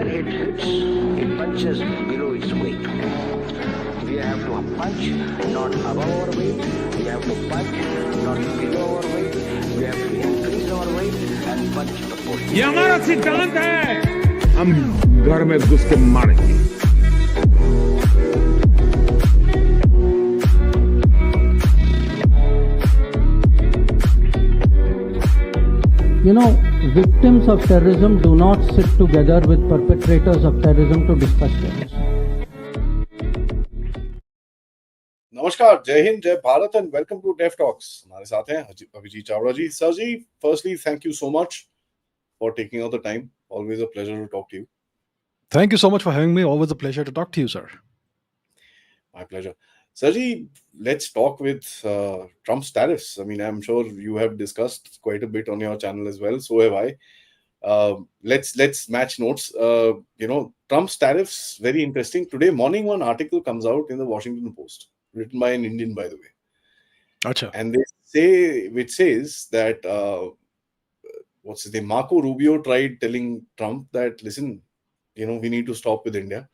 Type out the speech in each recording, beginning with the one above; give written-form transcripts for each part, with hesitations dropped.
whenever it hits, it punches below its weight. We have to punch not above our weight. We have to punch not below our weight. We have to increase our weight and punch the post. ये हमारा सिद्धांत है. हम घर में घुस के मारेंगे. You know, victims of terrorism do not sit together with perpetrators of terrorism to discuss terrorism. नमस्कार, जय हिंद, जय Bharat and welcome to deaf talks. हमारे साथ हैं Abhijeet Chavda ji. Sir ji, firstly thank you so much for taking out the time. Always a pleasure to talk to you. Thank you so much for having me. Always a pleasure to talk to you, sir. My pleasure. Sarji, let's talk with Trump's tariffs. I mean, I'm sure you have discussed quite a bit on your channel as well. So have I. Let's match notes. Trump's tariffs, very interesting. Today morning, one article comes out in the Washington Post, written by an Indian, by the way. Achha. And which says that what's his name? Marco Rubio tried telling Trump that, listen, we need to stop with India.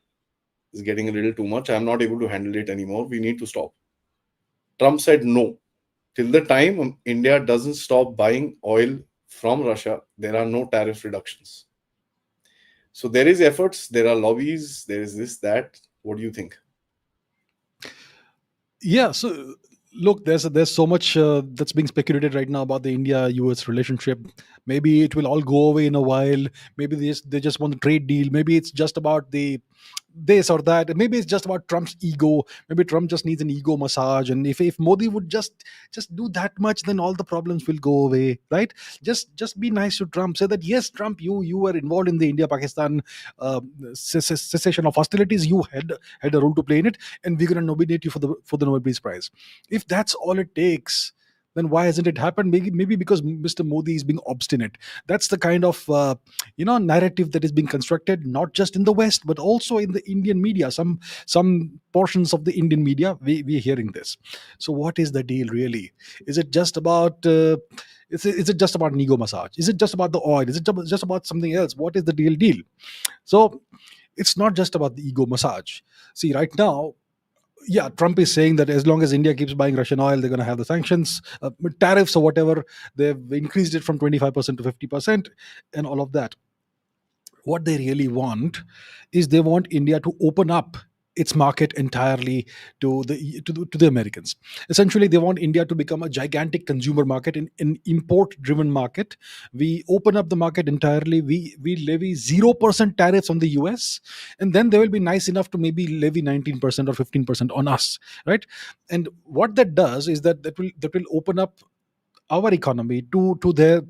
It's getting a little too much. I'm not able to handle it anymore. We need to stop. Trump said no. Till the time India doesn't stop buying oil from Russia, there are no tariff reductions. So there is efforts, there are lobbies, there is this, that. What do you think? Yeah, so look, there's so much that's being speculated right now about the India-US relationship. Maybe it will all go away in a while. Maybe they just want a trade deal. Maybe it's just about this or that. Maybe it's just about Trump's ego. Maybe Trump just needs an ego massage. And if Modi would just do that much, then all the problems will go away, right? Just be nice to Trump. Say that, yes, Trump, you were involved in the India-Pakistan cessation of hostilities. You had a role to play in it, and we're going to nominate you for the Nobel Peace Prize. If that's all it takes, then why hasn't it happened? Maybe because Mr. Modi is being obstinate. That's the kind of narrative that is being constructed, not just in the West, but also in the Indian media. Some portions of the Indian media, we're hearing this. So what is the deal really? Is it just about is it just about an ego massage? Is it just about the oil? Is it just about something else? What is the deal? So it's not just about the ego massage. See, right now, yeah, Trump is saying that as long as India keeps buying Russian oil, they're going to have the sanctions, tariffs or whatever. They've increased it from 25% to 50% and all of that. What they really want is they want India to open up its market entirely to the Americans. Essentially, they want India to become a gigantic consumer market, an import-driven market. We open up the market entirely. We levy 0% tariffs on the US, and then they will be nice enough to maybe levy 19% or 15% on us, right? And what that does is that will open up our economy to their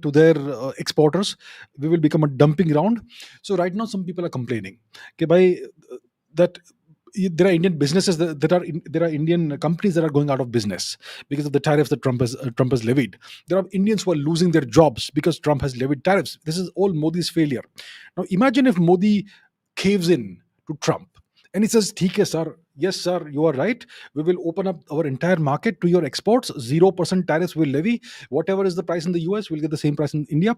exporters. We will become a dumping ground. So right now, some people are complaining, okay, by that. There are Indian businesses there are Indian companies that are going out of business because of the tariffs that Trump has levied. There are Indians who are losing their jobs because Trump has levied tariffs. This is all Modi's failure. Now imagine if Modi caves in to Trump and he says, "Theek hai, sir. Yes, sir, you are right. We will open up our entire market to your exports. 0% tariffs will levy. Whatever is the price in the US, we'll get the same price in India."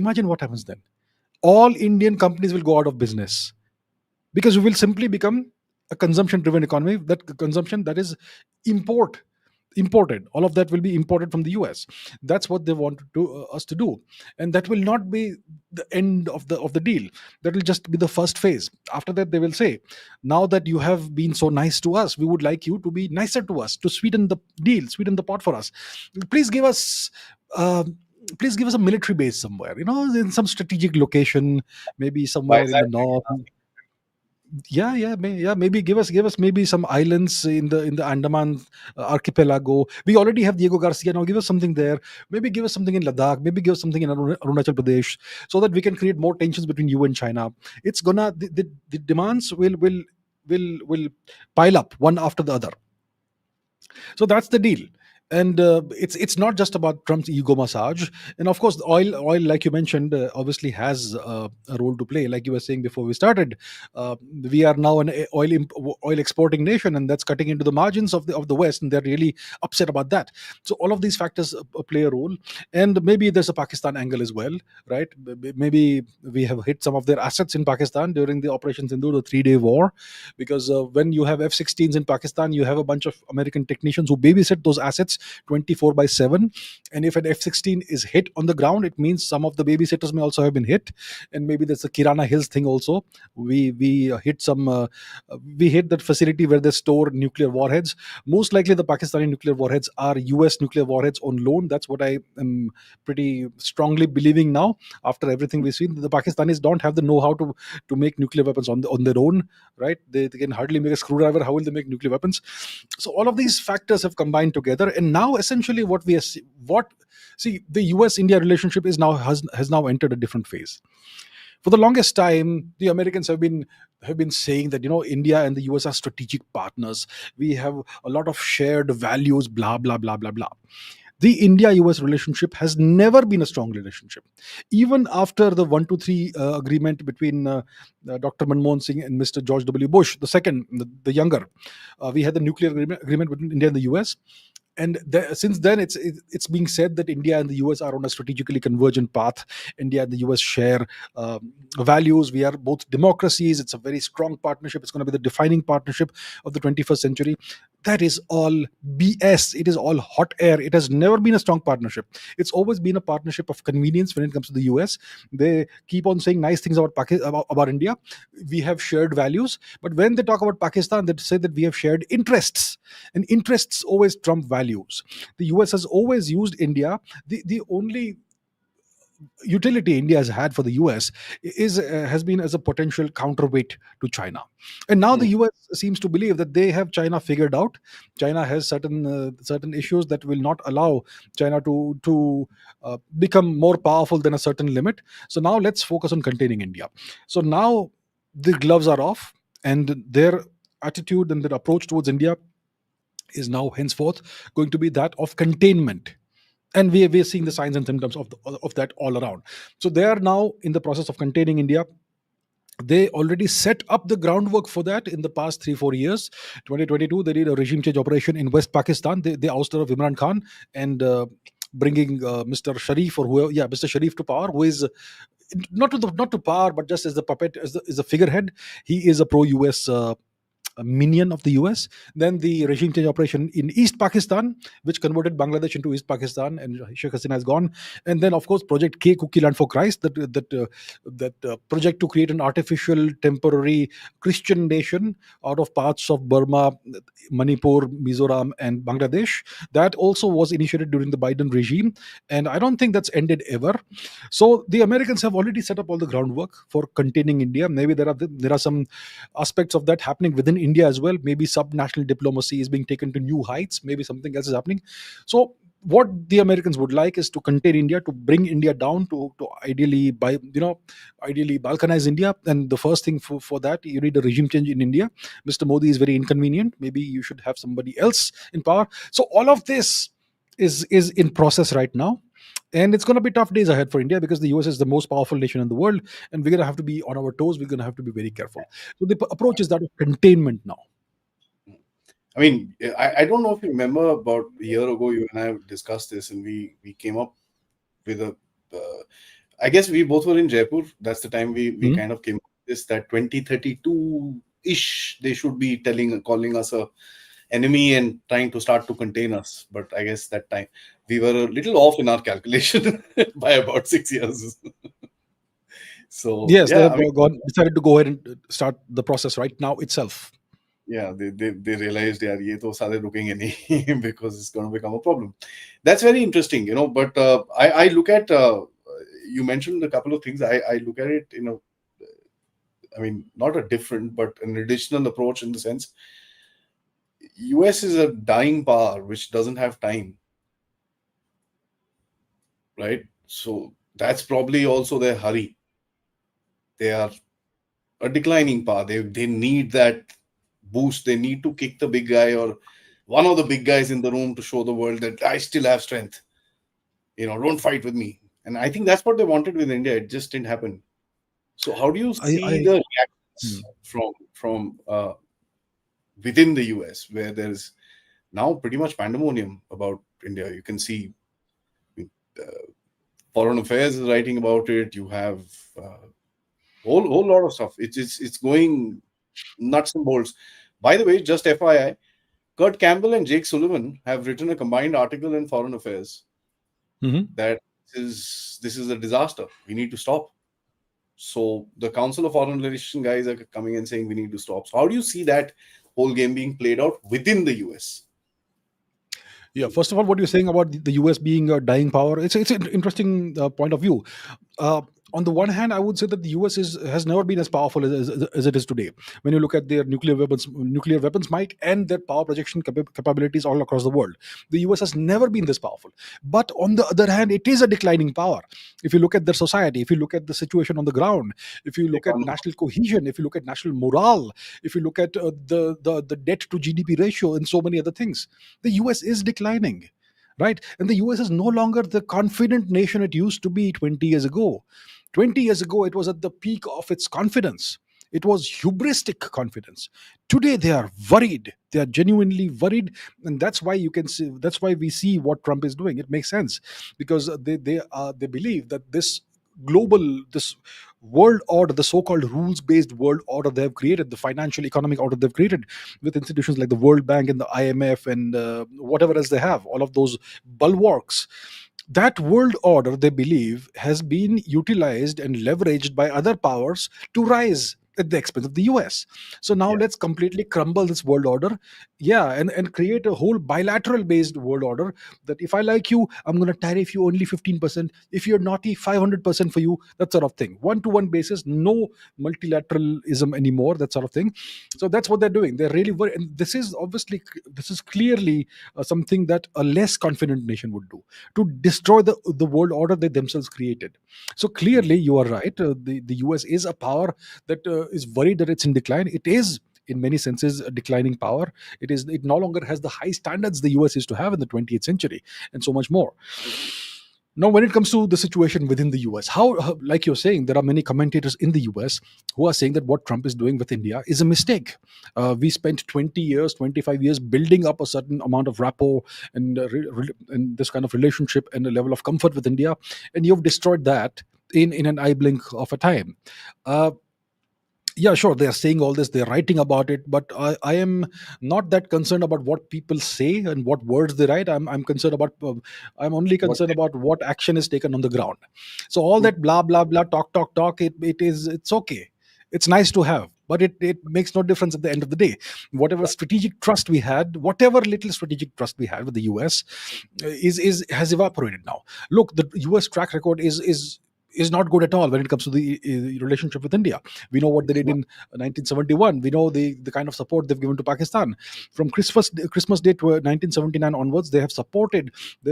Imagine what happens then. All Indian companies will go out of business because we will simply become a consumption-driven economy. That consumption that is imported, all of that will be imported from the US. That's what they want us to do, and that will not be the end of the deal. That will just be the first phase. After that, they will say, "Now that you have been so nice to us, we would like you to be nicer to us, to sweeten the deal, sweeten the pot for us. Please give us." Please give us a military base somewhere, in some strategic location, maybe somewhere in the north. Maybe give us maybe some islands in the Andaman archipelago. We already have Diego Garcia. Now give us something there. Maybe give us something in Ladakh. Maybe give us something in Arunachal Pradesh, so that we can create more tensions between you and China. It's gonna the demands will pile up one after the other. So that's the deal. And it's not just about Trump's ego massage. And of course, the oil, like you mentioned, obviously has a role to play. Like you were saying before we started, we are now an oil exporting nation, and that's cutting into the margins of the West, and they're really upset about that. So all of these factors play a role. And maybe there's a Pakistan angle as well, right? Maybe we have hit some of their assets in Pakistan during the Operation Sindoor, the 3-day war, because when you have F-16s in Pakistan, you have a bunch of American technicians who babysit those assets 24 by 7. And if an F-16 is hit on the ground, it means some of the babysitters may also have been hit. And maybe that's the Kirana Hills thing also. We hit that facility where they store nuclear warheads. Most likely the Pakistani nuclear warheads are US nuclear warheads on loan. That's what I am pretty strongly believing now. After everything we've seen, the Pakistanis don't have the know-how to make nuclear weapons on their own, right? They can hardly make a screwdriver. How will they make nuclear weapons? So all of these factors have combined together, and now essentially what we are what see the US India relationship is now has now entered a different phase. For the longest time, the Americans have been saying that, India and the US are strategic partners. We have a lot of shared values, blah blah blah blah blah. The India US relationship has never been a strong relationship. Even after the 123 agreement between Dr. Manmohan Singh and Mr. George W. Bush, the second, the younger, we had the nuclear agreement between India and the US. And since then, it's being said that India and the US are on a strategically convergent path. India and the US share values. We are both democracies. It's a very strong partnership. It's going to be the defining partnership of the 21st century. That is all BS. It is all hot air. It has never been a strong partnership. It's always been a partnership of convenience when it comes to the US. They keep on saying nice things about India. We have shared values. But when they talk about Pakistan, they say that we have shared interests. And interests always trump values. The US has always used India. The only utility India has had for the US has been as a potential counterweight to China. And now the Hmm. US seems to believe that they have China figured out. China has certain issues that will not allow China to become more powerful than a certain limit. So now let's focus on containing India. So now the gloves are off, and their attitude and their approach towards India is now henceforth going to be that of containment. And we're seeing the signs and symptoms of that all around. So they are now in the process of containing India. They already set up the groundwork for that in the past 3-4 years. 2022, they did a regime change operation in West Pakistan. They ousted of Imran Khan and bringing Mr. Sharif, or whoever, yeah, Mr. Sharif to power, who is not to power, but just as the puppet, as the figurehead. He is a pro-US a minion of the US. Then the regime change operation in East Pakistan, which converted Bangladesh into East Pakistan, and Sheikh Hasina has gone. And then, of course, Project K, Cookie Land for Christ, that project to create an artificial, temporary Christian nation out of parts of Burma, Manipur, Mizoram, and Bangladesh. That also was initiated during the Biden regime, and I don't think that's ended ever. So the Americans have already set up all the groundwork for containing India. Maybe there are some aspects of that happening within India as well. Maybe subnational diplomacy is being taken to new heights. Maybe something else is happening. So what the Americans would like is to contain India, to bring India down, to ideally balkanize India. And the first thing for that, you need a regime change in India. Mr. Modi is very inconvenient. Maybe you should have somebody else in power. So all of this is in process right now. And it's going to be tough days ahead for India, because the US is the most powerful nation in the world, and we're going to have to be on our toes. We're going to have to be very careful. So the approach is that of containment now. I mean, I don't know if you remember, about a year ago, you and I discussed this, and we came up with a. I guess we both were in Jaipur. That's the time we kind of came up with this, that 2032 ish they should be calling us a enemy and trying to start to contain us. But I guess that time we were a little off in our calculation by about 6 years. So Yes, they yeah, have I mean, decided to go ahead and start the process right now itself. yeah, they realized, yeah, ye to sare rukenge nahi, because it's going to become a problem. That's very interesting, But I look at you mentioned a couple of things. I look at it, I mean, not a different, but an additional approach, in the sense US is a dying power which doesn't have time, right? So that's probably also their hurry. They are a declining power. They need that boost. They need to kick the big guy, or one of the big guys in the room to show the world that I still have strength. Don't fight with me. And I think that's what they wanted with India. It just didn't happen. So how do you see I the hmm. reactions from within the US, where there's now pretty much pandemonium about India? You can see Foreign Affairs is writing about it. You have whole lot of stuff. It's going nuts and bolts. By the way, just FYI, Kurt Campbell and Jake Sullivan have written a combined article in Foreign Affairs Mhm. that this is a disaster. We need to stop. So the Council of Foreign Relations guys are coming and saying we need to stop. So how do you see that whole game being played out within the US? Yeah, first of all, what you're saying about the US being a dying power, it's an interesting point of view. Uh, on the one hand, I would say that the US has never been as powerful as it is today. When you look at their nuclear weapons might and their power projection capabilities all across the world, the US has never been this powerful. But on the other hand, it is a declining power. If you look at their society, if you look at the situation on the ground, if you look at national cohesion, if you look at national morale, if you look at the debt to GDP ratio and so many other things, the US is declining, right? And the US is no longer the confident nation it used to be 20 years ago. 20 years ago, it was at the peak of its confidence. It was hubristic confidence. Today, they are worried. They are genuinely worried, and that's why you can see. That's why we see what Trump is doing. It makes sense because they believe that this world order, the so-called rules-based world order they have created, the financial economic order they've created with institutions like the World Bank and the IMF and whatever else they have, all of those bulwarks, that world order they believe has been utilized and leveraged by other powers to rise at the expense of the US. So now Yeah. let's completely crumble this world order, yeah, and create a whole bilateral based world order that if I like you, I'm going to tariff you only 15%. If you're naughty, 500% for you, that sort of thing. One to one basis, no multilateralism anymore, that sort of thing. So that's what they're doing. They're really worried. And this is clearly something that a less confident nation would do to destroy the world order they themselves created. So clearly, you are right. The US is a power that is worried that it's in decline. It is in many senses a declining power. It no longer has the high standards the US used to have in the 20th century, and so much more. Now, when it comes to the situation within the US, like you're saying, there are many commentators in the US who are saying that what Trump is doing with India is a mistake. We spent 20 years, 25 years building up a certain amount of rapport and, and this kind of relationship and a level of comfort with India, and you've destroyed that in an eye blink of a time. Uh, yeah, sure, they are saying all this, they're writing about it, but I am not that concerned about what people say and what words they write. I'm concerned about I'm only What concerned about what action is taken on the ground. So all that blah blah blah, talk, it's okay, it's nice to have, but it makes no difference at the end of the day. Whatever little strategic trust we had with the US is has evaporated now. Look, the US track record is not good at all when it comes to the relationship with India. We know what they it's did not. in 1971. We know the kind of support they've given to Pakistan. From Christmas Day to 1979 onwards, they've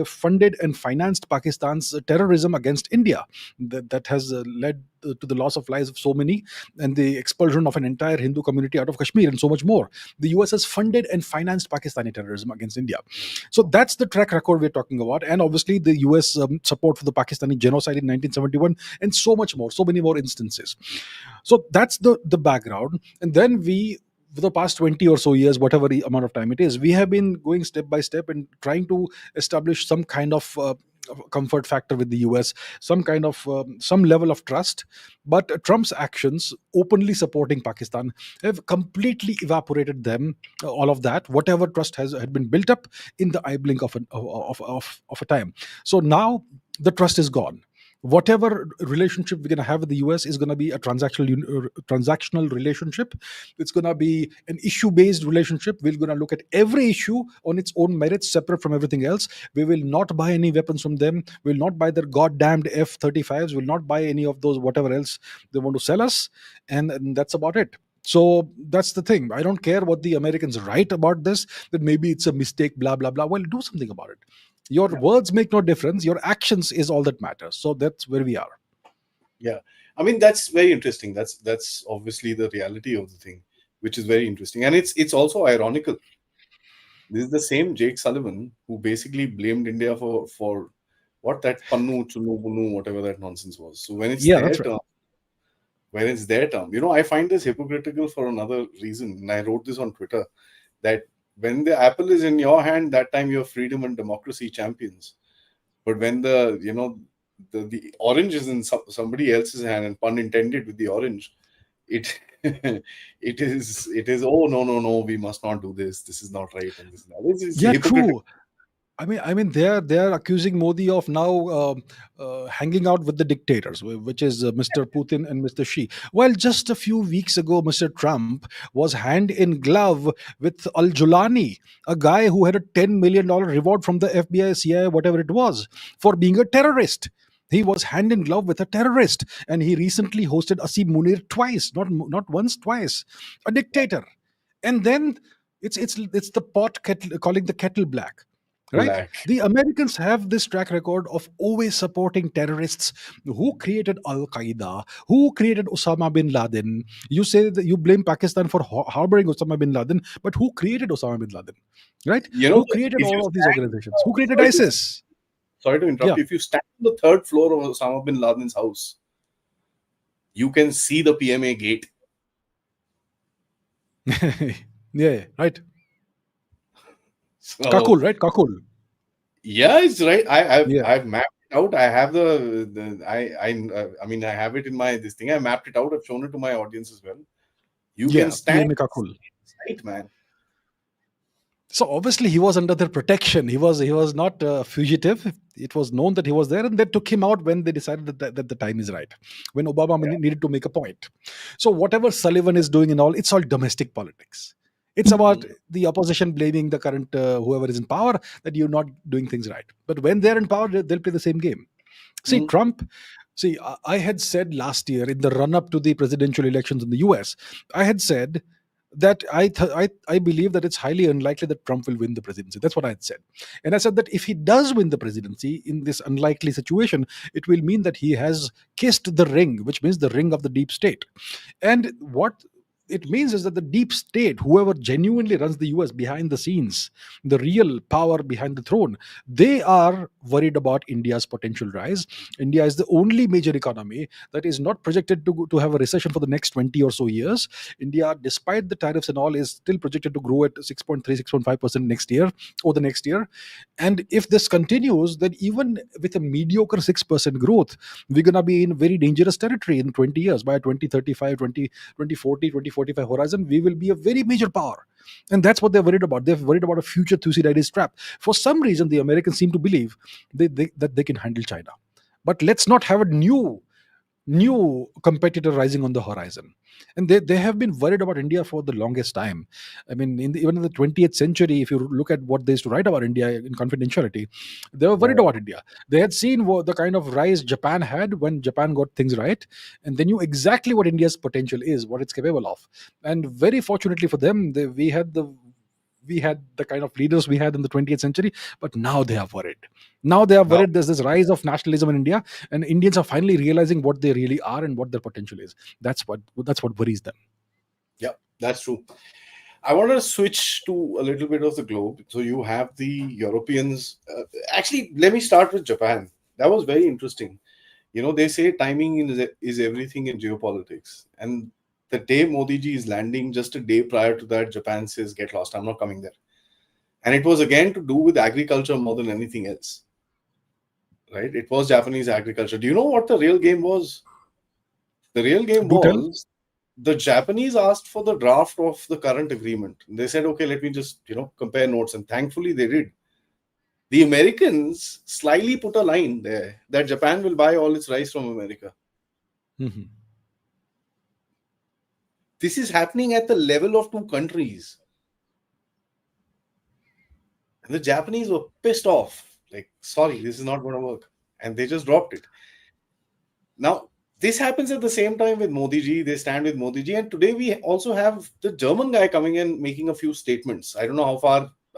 funded and financed Pakistan's terrorism against India. That has led to the loss of lives of so many and the expulsion of an entire Hindu community out of Kashmir and so much more. The US has funded and financed Pakistani terrorism against India. So that's the track record we're talking about. And obviously, the US support for the Pakistani genocide in 1971 and so much more, so many more instances. So that's the background. And then for the past 20 or so years, whatever the amount of time it is, we have been going step by step and trying to establish some kind of comfort factor with the US, some kind of some level of trust. But Trump's actions openly supporting Pakistan have completely evaporated them, all of that, whatever trust had been built up in the eye blink of a time. So now the trust is gone. Whatever relationship we're going to have with the US is going to be a transactional relationship. It's going to be an issue based relationship. We're going to look at every issue on its own merits, separate from everything else. We will not buy any weapons from them. We'll not buy their goddamned F-35s. We'll not buy any of those whatever else they want to sell us, and that's about it. So that's the thing. I don't care what the Americans write about this, that maybe it's a mistake, blah blah blah. Well, do something about it. Your Yeah. words make no difference. Your actions is all that matters. So that's where we are. Yeah. I mean, that's very interesting. That's obviously the reality of the thing, which is very interesting. And it's also ironical This is the same Jake Sullivan who basically blamed India for what that pannu, chunu, bunu, whatever that nonsense was. So when it's Yeah, their that's right. turn, I find this hypocritical for another reason. And I wrote this on Twitter that when the apple is in your hand, that time you're freedom and democracy champions. But when the orange is in somebody else's hand, and pun intended with the orange, it it is, oh, no, we must not do this. This is not right, and this is not. This is Yeah, hypocritical. true. I mean, they're accusing Modi of now hanging out with the dictators, which is Mr. Putin and Mr. Xi. Well, just a few weeks ago, Mr. Trump was hand in glove with Al Julani, a guy who had a $10 million reward from the FBI, CIA, whatever it was, for being a terrorist. He was hand in glove with a terrorist, and he recently hosted Asim Munir twice, not once, twice, a dictator. And then it's the pot kettle, calling the kettle black, right? Black. The Americans have this track record of always supporting terrorists who created Al Qaeda, who created Osama bin Laden. You say that you blame Pakistan for harboring Osama bin Laden, but who created Osama bin Laden, right? You know, Who created if you all of these stand, organizations? Who created sorry to, ISIS? sorry to interrupt Yeah. you. If you stand on the third floor of Osama bin Laden's house, you can see the PMA gate. Yeah, right. So Kakul, right? Kakul. yeah, it's right. Yeah. I've mapped it out. I have I have it in my this thing. I mapped it out. I've shown it to my audience as well. You can Yeah, stand PMA Kakul. right, man. So obviously he was under their protection. He was not a fugitive. It was known that he was there, and they took him out when they decided that the time is right, when Obama needed to make a point. So whatever Sullivan is doing and all, it's all domestic politics. It's about the opposition blaming the current whoever is in power that you're not doing things right. But when they're in power, they'll play the same game. See, Mhm. Trump. See, I had said last year in the run up to the presidential elections in the US, I had said that I believe that it's highly unlikely that Trump will win the presidency. That's what I had said. And I said that if he does win the presidency in this unlikely situation, it will mean that he has kissed the ring, which means the ring of the deep state. And what it means is that the deep state, whoever genuinely runs the US behind the scenes, the real power behind the throne, they are worried about India's potential rise. India is the only major economy that is not projected to have a recession for the next 20 or so years. India, despite the tariffs and all, is still projected to grow at 6.3, 6.5% next year or the next year. And if this continues, then even with a mediocre 6% growth, we're going to be in very dangerous territory in 20 years. By 2035, 2040, 2045 horizon, we will be a very major power. And that's what they're worried about. They're worried about a future Thucydides trap. For some reason, the Americans seem to believe that they can handle China. But let's not have a new competitor rising on the horizon. And they have been worried about India for the longest time. I mean, even in the 20th century, if you look at what they used to write about India in Confidentiality, they were worried Yeah. about India. They had seen the kind of rise Japan had when Japan got things right, and they knew exactly what India's potential is, what it's capable of. And very fortunately for them, we had the kind of leaders we had in the 20th century, but now they are worried. Now they are Now, worried there's this rise of nationalism in India, and Indians are finally realizing what they really are and what their potential is. That's what worries them. yeah, that's true. I want to switch to a little bit of the globe. So you have the Europeans. Actually, let me start with Japan. That was very interesting. They say timing is everything in geopolitics. And the day Modi ji is landing, just a day prior to that, Japan says, get lost, I'm not coming there. And it was again to do with agriculture more than anything else, right? It was Japanese agriculture. Do you know what the real game was? The real game Do tell. was the Japanese asked for the draft of the current agreement. They said, okay, let me just, compare notes. And thankfully they did. The Americans slyly put a line there that Japan will buy all its rice from America. Mhm. This is happening at the level of two countries. And the Japanese were pissed off. Like, sorry, this is not going to work. And they just dropped it. Now, this happens at the same time with Modi ji. They stand with Modi ji. And today we also have the German guy coming in making a few statements. I don't know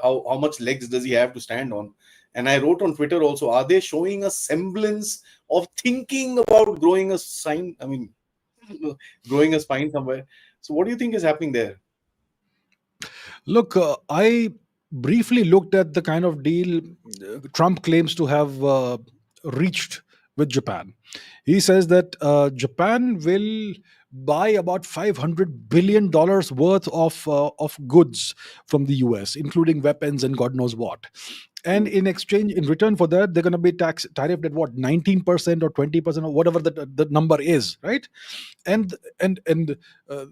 how much legs does he have to stand on. And I wrote on Twitter also, are they showing a semblance of thinking about growing a spine somewhere? So what do you think is happening there? Look, I briefly looked at the kind of deal Trump claims to have reached with Japan. He says that Japan will buy about $500 billion worth of goods from the US, including weapons and God knows what. And in exchange, in return for that, they're going to be tariffed at what, 19% or 20% or whatever the number is, right? And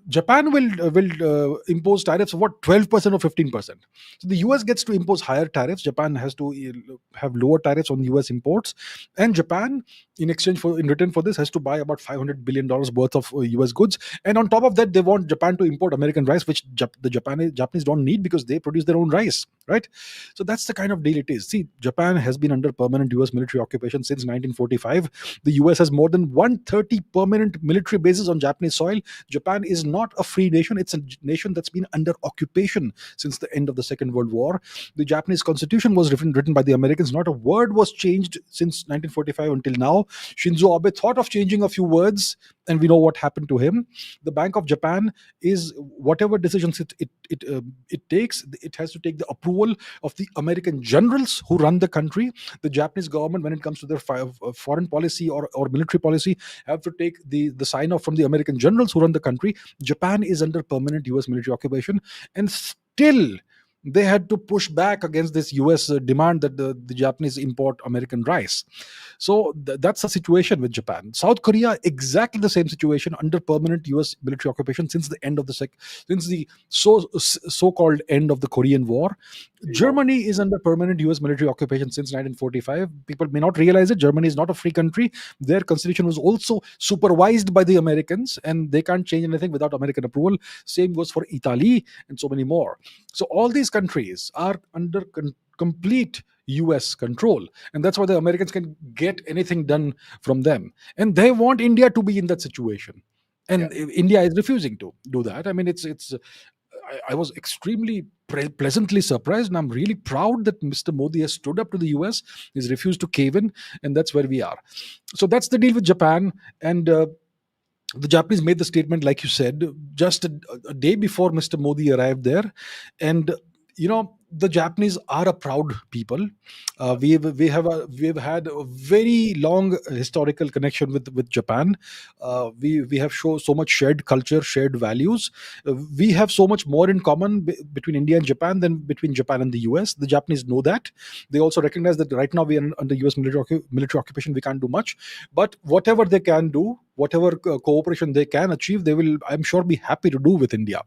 Japan will impose tariffs of what, 12% or 15%. So the US gets to impose higher tariffs. Japan has to have lower tariffs on US imports, and Japan, in return for this, has to buy about $500 billion worth of US goods. And on top of that, they want Japan to import American rice, which the Japanese don't need because they produce their own rice, right? So that's the kind of deal it is. See, Japan has been under permanent US military occupation since 1945. The US has more than 130 permanent military bases on Japanese soil. Japan is not a free nation. It's a nation that's been under occupation since the end of the Second World War. The Japanese constitution was written by the Americans. Not a word was changed since 1945 until now. Shinzo Abe thought of changing a few words, and we know what happened to him. The Bank of Japan is, whatever decisions it takes, it has to take the approval of the American generals who run the country. The Japanese government, when it comes to their foreign policy or military policy, have to take the sign off from the American generals who run the country. Japan is under permanent US military occupation, and still they had to push back against this US demand that the Japanese import American rice. So that's the situation with Japan. South Korea, exactly the same situation, under permanent US military occupation since the end of since the so-called end of the Korean War. Germany is under permanent US military occupation since 1945. People may not realize it. Germany is not a free country. Their constitution was also supervised by the Americans, and they can't change anything without American approval. Same goes for Italy and so many more. So all these countries are under complete US control, and that's why the Americans can get anything done from them. And they want India to be in that situation, and India is refusing to do that. I mean, it's I was extremely pleasantly surprised, and I'm really proud that Mr. Modi has stood up to the US. He's refused to cave in, and that's where we are. So that's the deal with Japan. And the Japanese made the statement, like you said, just a day before Mr. Modi arrived there. And the Japanese are a proud people. We've had a very long historical connection with Japan. We have so much shared culture, shared values. We have so much more in common between India and Japan than between Japan and the US. The Japanese know that. They also recognize that right now we are under US military occupation. We can't do much, but whatever they can do, whatever cooperation they can achieve, they will, I'm sure, be happy to do with India.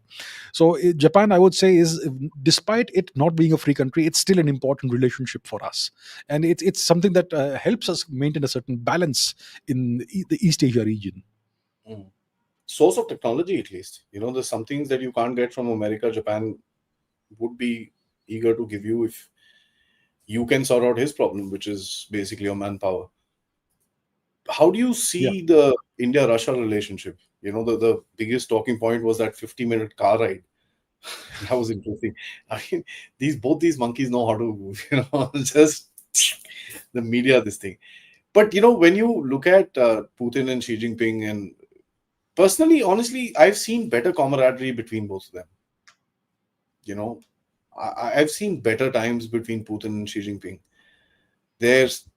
So Japan, I would say, is, despite it not being a free country, it's still an important relationship for us, and it's something that helps us maintain a certain balance in the East Asia region. Source of technology, at least. There's some things that you can't get from America. Japan would be eager to give you if you can sort out his problem, which is basically your manpower. How do you see the India-Russia relationship? The biggest talking point was that 50-minute car ride. That was interesting. I mean, both these monkeys know how to, just the media, this thing. But, when you look at Putin and Xi Jinping, and personally, honestly, I've seen better camaraderie between both of them. I've seen better times between Putin and Xi Jinping. There's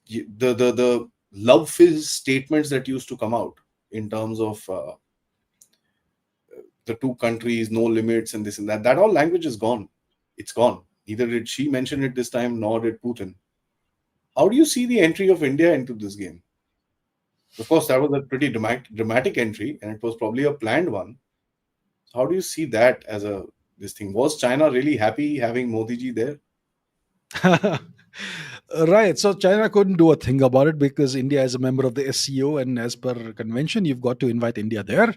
the love-filled statements that used to come out in terms of the two countries, no limits, and this and that. That all language is gone. It's gone. Neither did Xi mention it this time, nor did Putin. How do you see the entry of India into this game? Of course, that was a pretty dramatic entry, and it was probably a planned one. How do you see that as this thing? Was China really happy having Modi ji there? Right. So China couldn't do a thing about it because India is a member of the SCO, and as per convention, you've got to invite India there.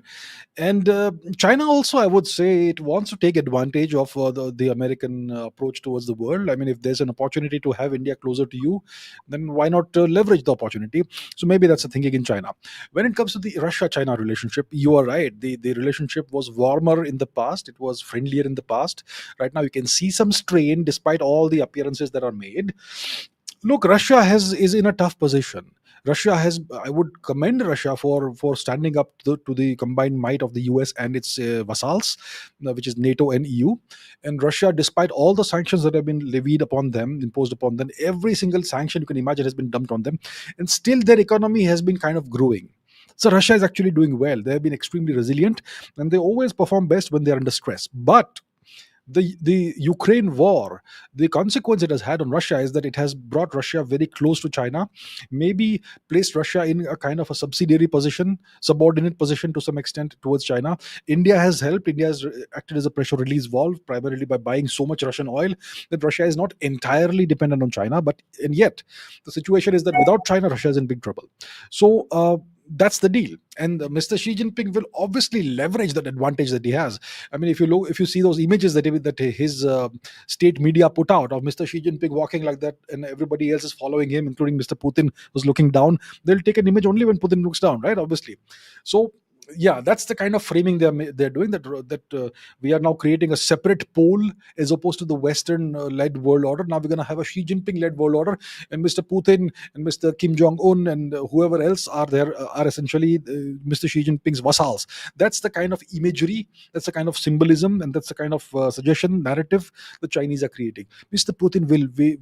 And China also, I would say, it wants to take advantage of the American approach towards the world. I mean, if there's an opportunity to have India closer to you, then why not leverage the opportunity? So maybe that's the thinking in China. When it comes to the Russia-China relationship, you are right. The relationship was warmer in the past. It was friendlier in the past. Right now, you can see some strain despite all the appearances that are made. Look, Russia is in a tough position. Russia has, I would commend Russia for standing up to the combined might of the US and its vassals, which is NATO and EU. And Russia, despite all the sanctions that have been levied upon them, imposed upon them, every single sanction you can imagine has been dumped on them, and still their economy has been kind of growing. So Russia is actually doing well. They have been extremely resilient, and they always perform best when they are under stress. But the Ukraine war, the consequence it has had on Russia is that it has brought Russia very close to China, maybe placed Russia in a kind of a subsidiary position, subordinate position to some extent towards China. India has helped. India has acted as a pressure release valve, primarily by buying so much Russian oil that Russia is not entirely dependent on China. But and yet, the situation is that without China, Russia is in big trouble. So. That's the deal, and Mr. Xi Jinping will obviously leverage that advantage that he has. I mean, if you see those images that his state media put out of Mr. Xi Jinping walking like that, and everybody else is following him, including Mr. Putin, who's looking down. They'll take an image only when Putin looks down, right? Obviously, so. Yeah, that's the kind of framing they're doing. That we are now creating a separate pole as opposed to the Western led world order. Now we're going to have a Xi Jinping led world order, and Mr. Putin and Mr. Kim Jong Un and whoever else are there are essentially Mr. Xi Jinping's vassals. That's the kind of imagery, that's the kind of symbolism, and that's the kind of suggestion narrative the Chinese are creating. Mr. Putin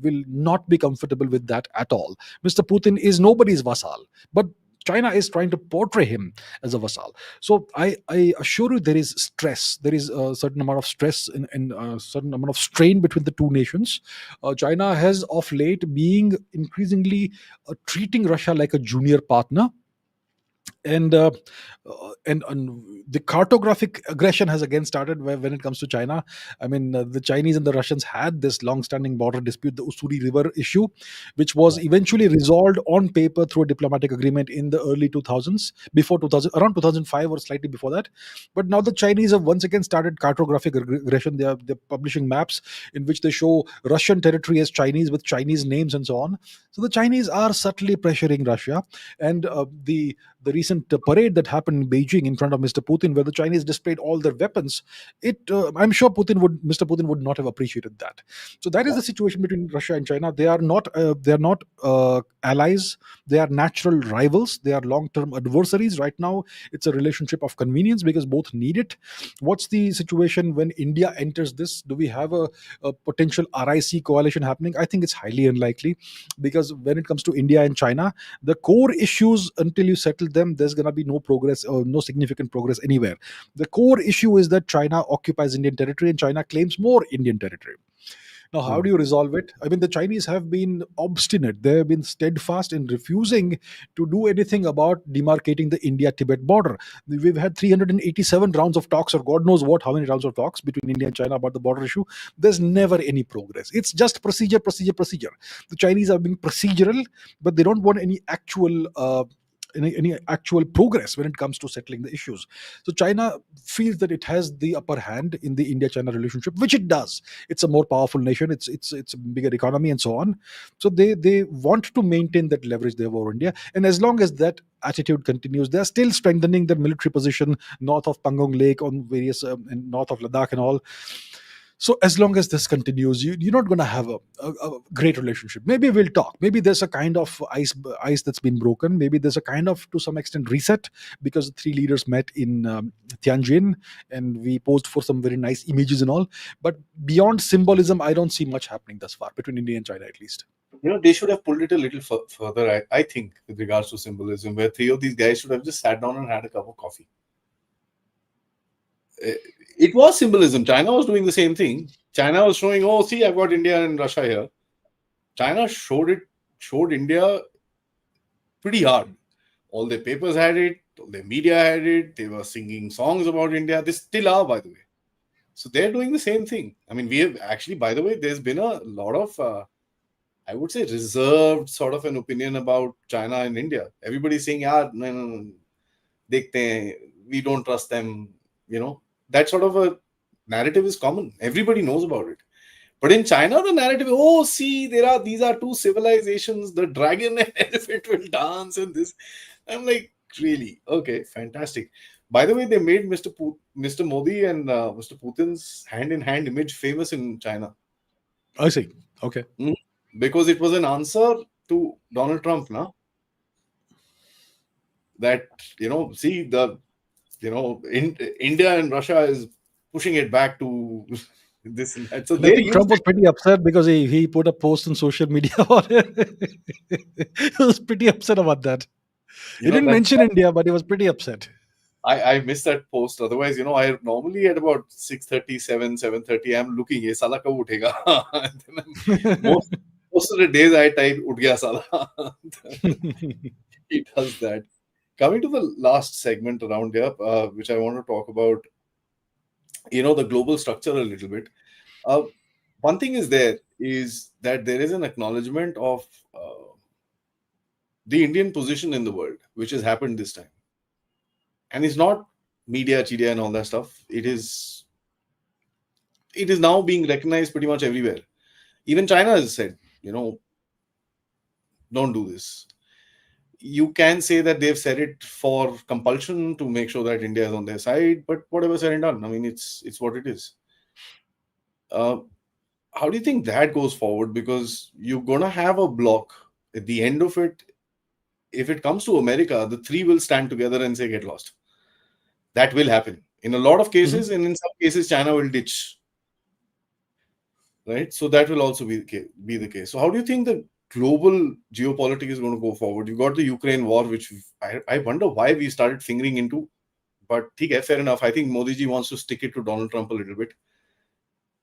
will not be comfortable with that at all. Mr. Putin is nobody's vassal, but China is trying to portray him as a vassal. So I assure you, there is stress. There is a certain amount of stress and a certain amount of strain between the two nations. China has of late being increasingly treating Russia like a junior partner, and the cartographic aggression has again started when it comes to China. I mean, the Chinese and the Russians had this long-standing border dispute, the Ussuri River issue, which was eventually resolved on paper through a diplomatic agreement in the early 2000s, before 2000, around 2005 or slightly before that. But now the Chinese have once again started cartographic aggression. They're publishing maps in which they show Russian territory as Chinese with Chinese names and so on. So the Chinese are subtly pressuring Russia, and the recent parade that happened in Beijing in front of Mr. Putin, where the Chinese displayed all their weapons, I'm sure Mr. Putin would not have appreciated that. So that is the situation between Russia and China. They are not allies. They are natural rivals. They are long-term adversaries. Right now, it's a relationship of convenience because both need it. What's the situation when India enters this? Do we have a potential RIC coalition happening? I think it's highly unlikely, because when it comes to India and China, the core issues, until you settle them, there's going to be no progress or no significant progress anywhere. The core issue is that China occupies Indian territory and China claims more Indian territory. Now, how do you resolve it? I mean, the Chinese have been obstinate. They have been steadfast in refusing to do anything about demarcating the India-Tibet border. We've had 387 rounds of talks, or God knows what, how many rounds of talks between India and China about the border issue. There's never any progress. It's just procedure, procedure, procedure. The Chinese are being procedural, but they don't want any actual progress when it comes to settling the issues. So China feels that it has the upper hand in the India-China relationship, which it does. It's a more powerful nation. It's a bigger economy and so on. So they want to maintain that leverage they have over India. And as long as that attitude continues, they're still strengthening their military position north of Pangong Lake, on various and north of Ladakh and all. So as long as this continues, you're not going to have a great relationship. Maybe we'll talk. Maybe there's a kind of ice that's been broken. Maybe there's a kind of, to some extent, reset, because the three leaders met in Tianjin and we posed for some very nice images and all. But beyond symbolism, I don't see much happening thus far between India and China, at least. They should have pulled it a little further, I think, with regards to symbolism, where three of these guys should have just sat down and had a cup of coffee. It was symbolism. China was doing the same thing. China was showing, oh, see, I've got India and Russia here. China showed India pretty hard. All their papers had it, all their media had it. They were singing songs about India. They still are, by the way. So they're doing the same thing. I mean, we have actually, by the way, there's been a lot of, I would say, reserved sort of an opinion about China and India. Everybody's saying, no, we don't trust them, That sort of a narrative is common. Everybody knows about it. But in China, the narrative, oh, see, these are two civilizations. The dragon and elephant will dance and this. I'm like, really? Okay, fantastic. By the way, they made Mr. Modi and Mr. Putin's hand-in-hand image famous in China. I see. Okay. Because it was an answer to Donald Trump, now. that see India and Russia is pushing it back to this and that. So And I they think use Trump was pretty upset because he put a post on social media on it. He was pretty upset about that. He didn't that mention India, but he was pretty upset. I missed that post. Otherwise, I normally at about 6:30, 7:30, I'm looking, ye sala kab uthega? And then most of the days I type ut gaya sala. He does that. Coming to the last segment around here, which I want to talk about, the global structure a little bit. One thing is that there is an acknowledgement of the Indian position in the world, which has happened this time. And it's not media, chidia, and all that stuff. It is now being recognized pretty much everywhere. Even China has said, don't do this. You can say that they've said it for compulsion to make sure that India is on their side, but whatever said and done, I mean, it's what it is. How do you think that goes forward? Because you're going to have a block at the end of it. If it comes to America, the three will stand together and say, get lost. That will happen in a lot of cases, and in some cases, China will ditch. Right? So that will also be the case. So how do you think the global geopolitics is going to go forward? You got the Ukraine war, which I wonder why we started fingering into. But fair enough. I think Modi ji wants to stick it to Donald Trump a little bit.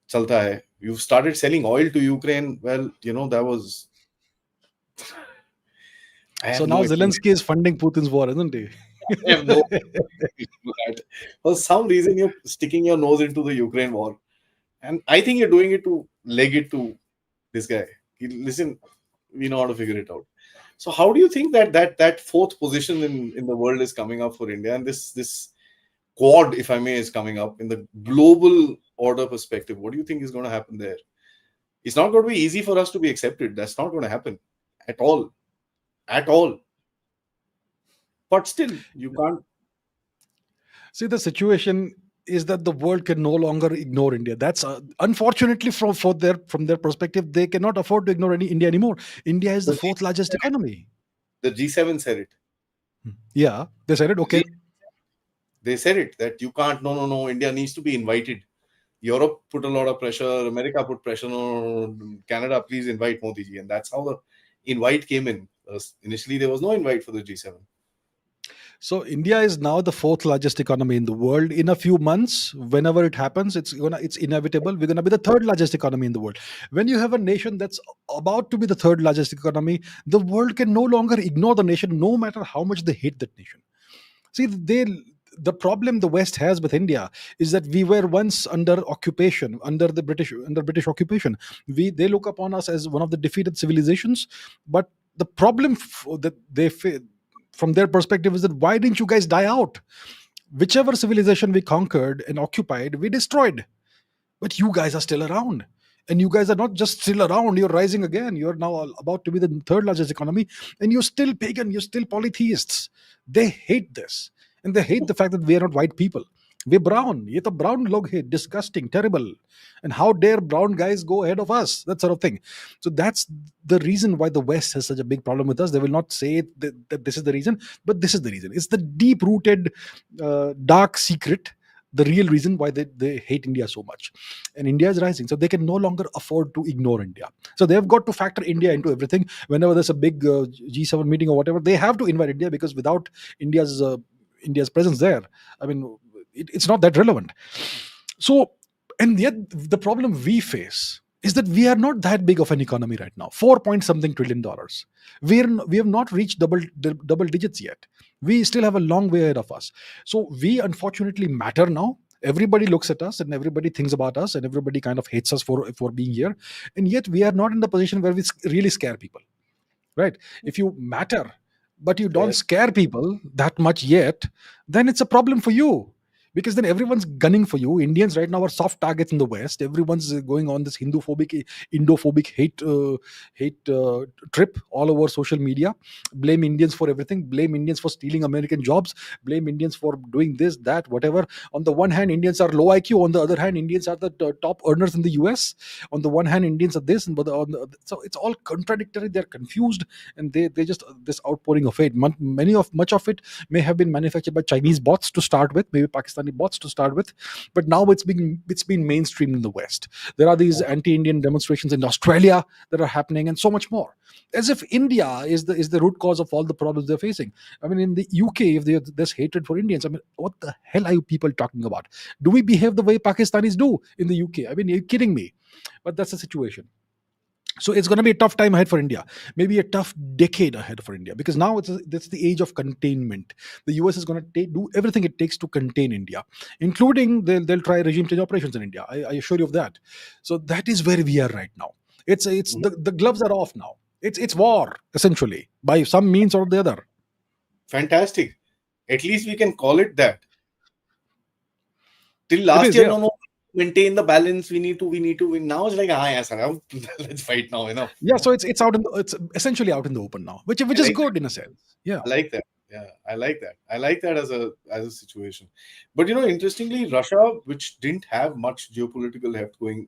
Chalta hai. You've started selling oil to Ukraine. Well, that was. So now Zelensky is funding Putin's war, isn't he? I have no that. For some reason, you're sticking your nose into the Ukraine war. And I think you're doing it to leg it to this guy. Listen, we know how to figure it out. So how do you think that fourth position in the world is coming up for India? And this quad, if I may, is coming up in the global order perspective. What do you think is going to happen there? It's not going to be easy for us to be accepted. That's not going to happen at all. At all. But still, you can't. See, the situation is that the world can no longer ignore India. That's unfortunately from their perspective, they cannot afford to ignore India anymore. India is the fourth largest economy. The G7 said it. Yeah, they said it. Okay. They said it that you can't. No. India needs to be invited. Europe put a lot of pressure. America put pressure. No. Canada, please invite Modi ji. And that's how the invite came in. Initially, there was no invite for the G7. So India is now the fourth largest economy in the world. In a few months, whenever it happens, it's inevitable. We're gonna be the third largest economy in the world. When you have a nation that's about to be the third largest economy, the world can no longer ignore the nation, no matter how much they hate that nation. See, the problem the West has with India is that we were once under occupation, under British occupation. They look upon us as one of the defeated civilizations, but the problem that they face from their perspective is that why didn't you guys die out? Whichever civilization we conquered and occupied, we destroyed. But you guys are still around. And you guys are not just still around, you're rising again. You're now about to be the third largest economy, and you're still pagan, you're still polytheists. They hate this. And they hate the fact that we are not white people. We're brown. Ye to brown log hai, disgusting, terrible. And how dare brown guys go ahead of us? That sort of thing. So that's the reason why the West has such a big problem with us. They will not say that this is the reason, but this is the reason. It's the deep-rooted, dark secret, the real reason why they hate India so much. And India is rising. So they can no longer afford to ignore India. So they've got to factor India into everything. Whenever there's a big G7 meeting or whatever, they have to invite India, because without India's presence there, I mean, it's not that relevant. So, and yet the problem we face is that we are not that big of an economy right now. 4 point something trillion dollars. We have not reached double digits yet. We still have a long way ahead of us. So we unfortunately matter now. Everybody looks at us and everybody thinks about us and everybody kind of hates us for being here. And yet we are not in the position where we really scare people, right? If you matter, but you don't scare people that much yet, then it's a problem for you. because then everyone's gunning for you. Indians right now are soft targets in the West. Everyone's going on this Indo-phobic hate trip all over social media. Blame Indians for everything. Blame Indians for stealing American jobs. Blame Indians for doing this, that, whatever. On the one hand, Indians are low IQ. On the other hand, Indians are the top earners in the US. On the one hand, Indians are this, and so it's all contradictory. They're confused, and they just this outpouring of hate. Much of it may have been manufactured by Chinese bots to start with, maybe Pakistani bots to start with, but now it's been mainstreamed in the West. There are these anti-Indian demonstrations in Australia that are happening, and so much more. As if India is the root cause of all the problems they're facing. I mean, in the UK, if there's hatred for Indians, I mean, what the hell are you people talking about? Do we behave the way Pakistanis do in the UK? I mean, are you kidding me? But that's the situation. So it's going to be a tough time ahead for India, maybe a tough decade ahead for India, because now it's the age of containment. The US is going to do everything it takes to contain India, including they'll try regime change operations in India. I assure you of that. So that is where we are right now. It's the gloves are off now. It's war, essentially, by some means or the other. Fantastic. At least we can call it that. Till It last is, year, yeah. no, maintain the balance. We need to win. Now it's like, yes, sir, let's fight now. Enough. Yeah, so it's essentially out in the open now, which is like good in a sense. Yeah. I like that. Yeah, I like that. I like that as a situation. But interestingly, Russia, which didn't have much geopolitical heft going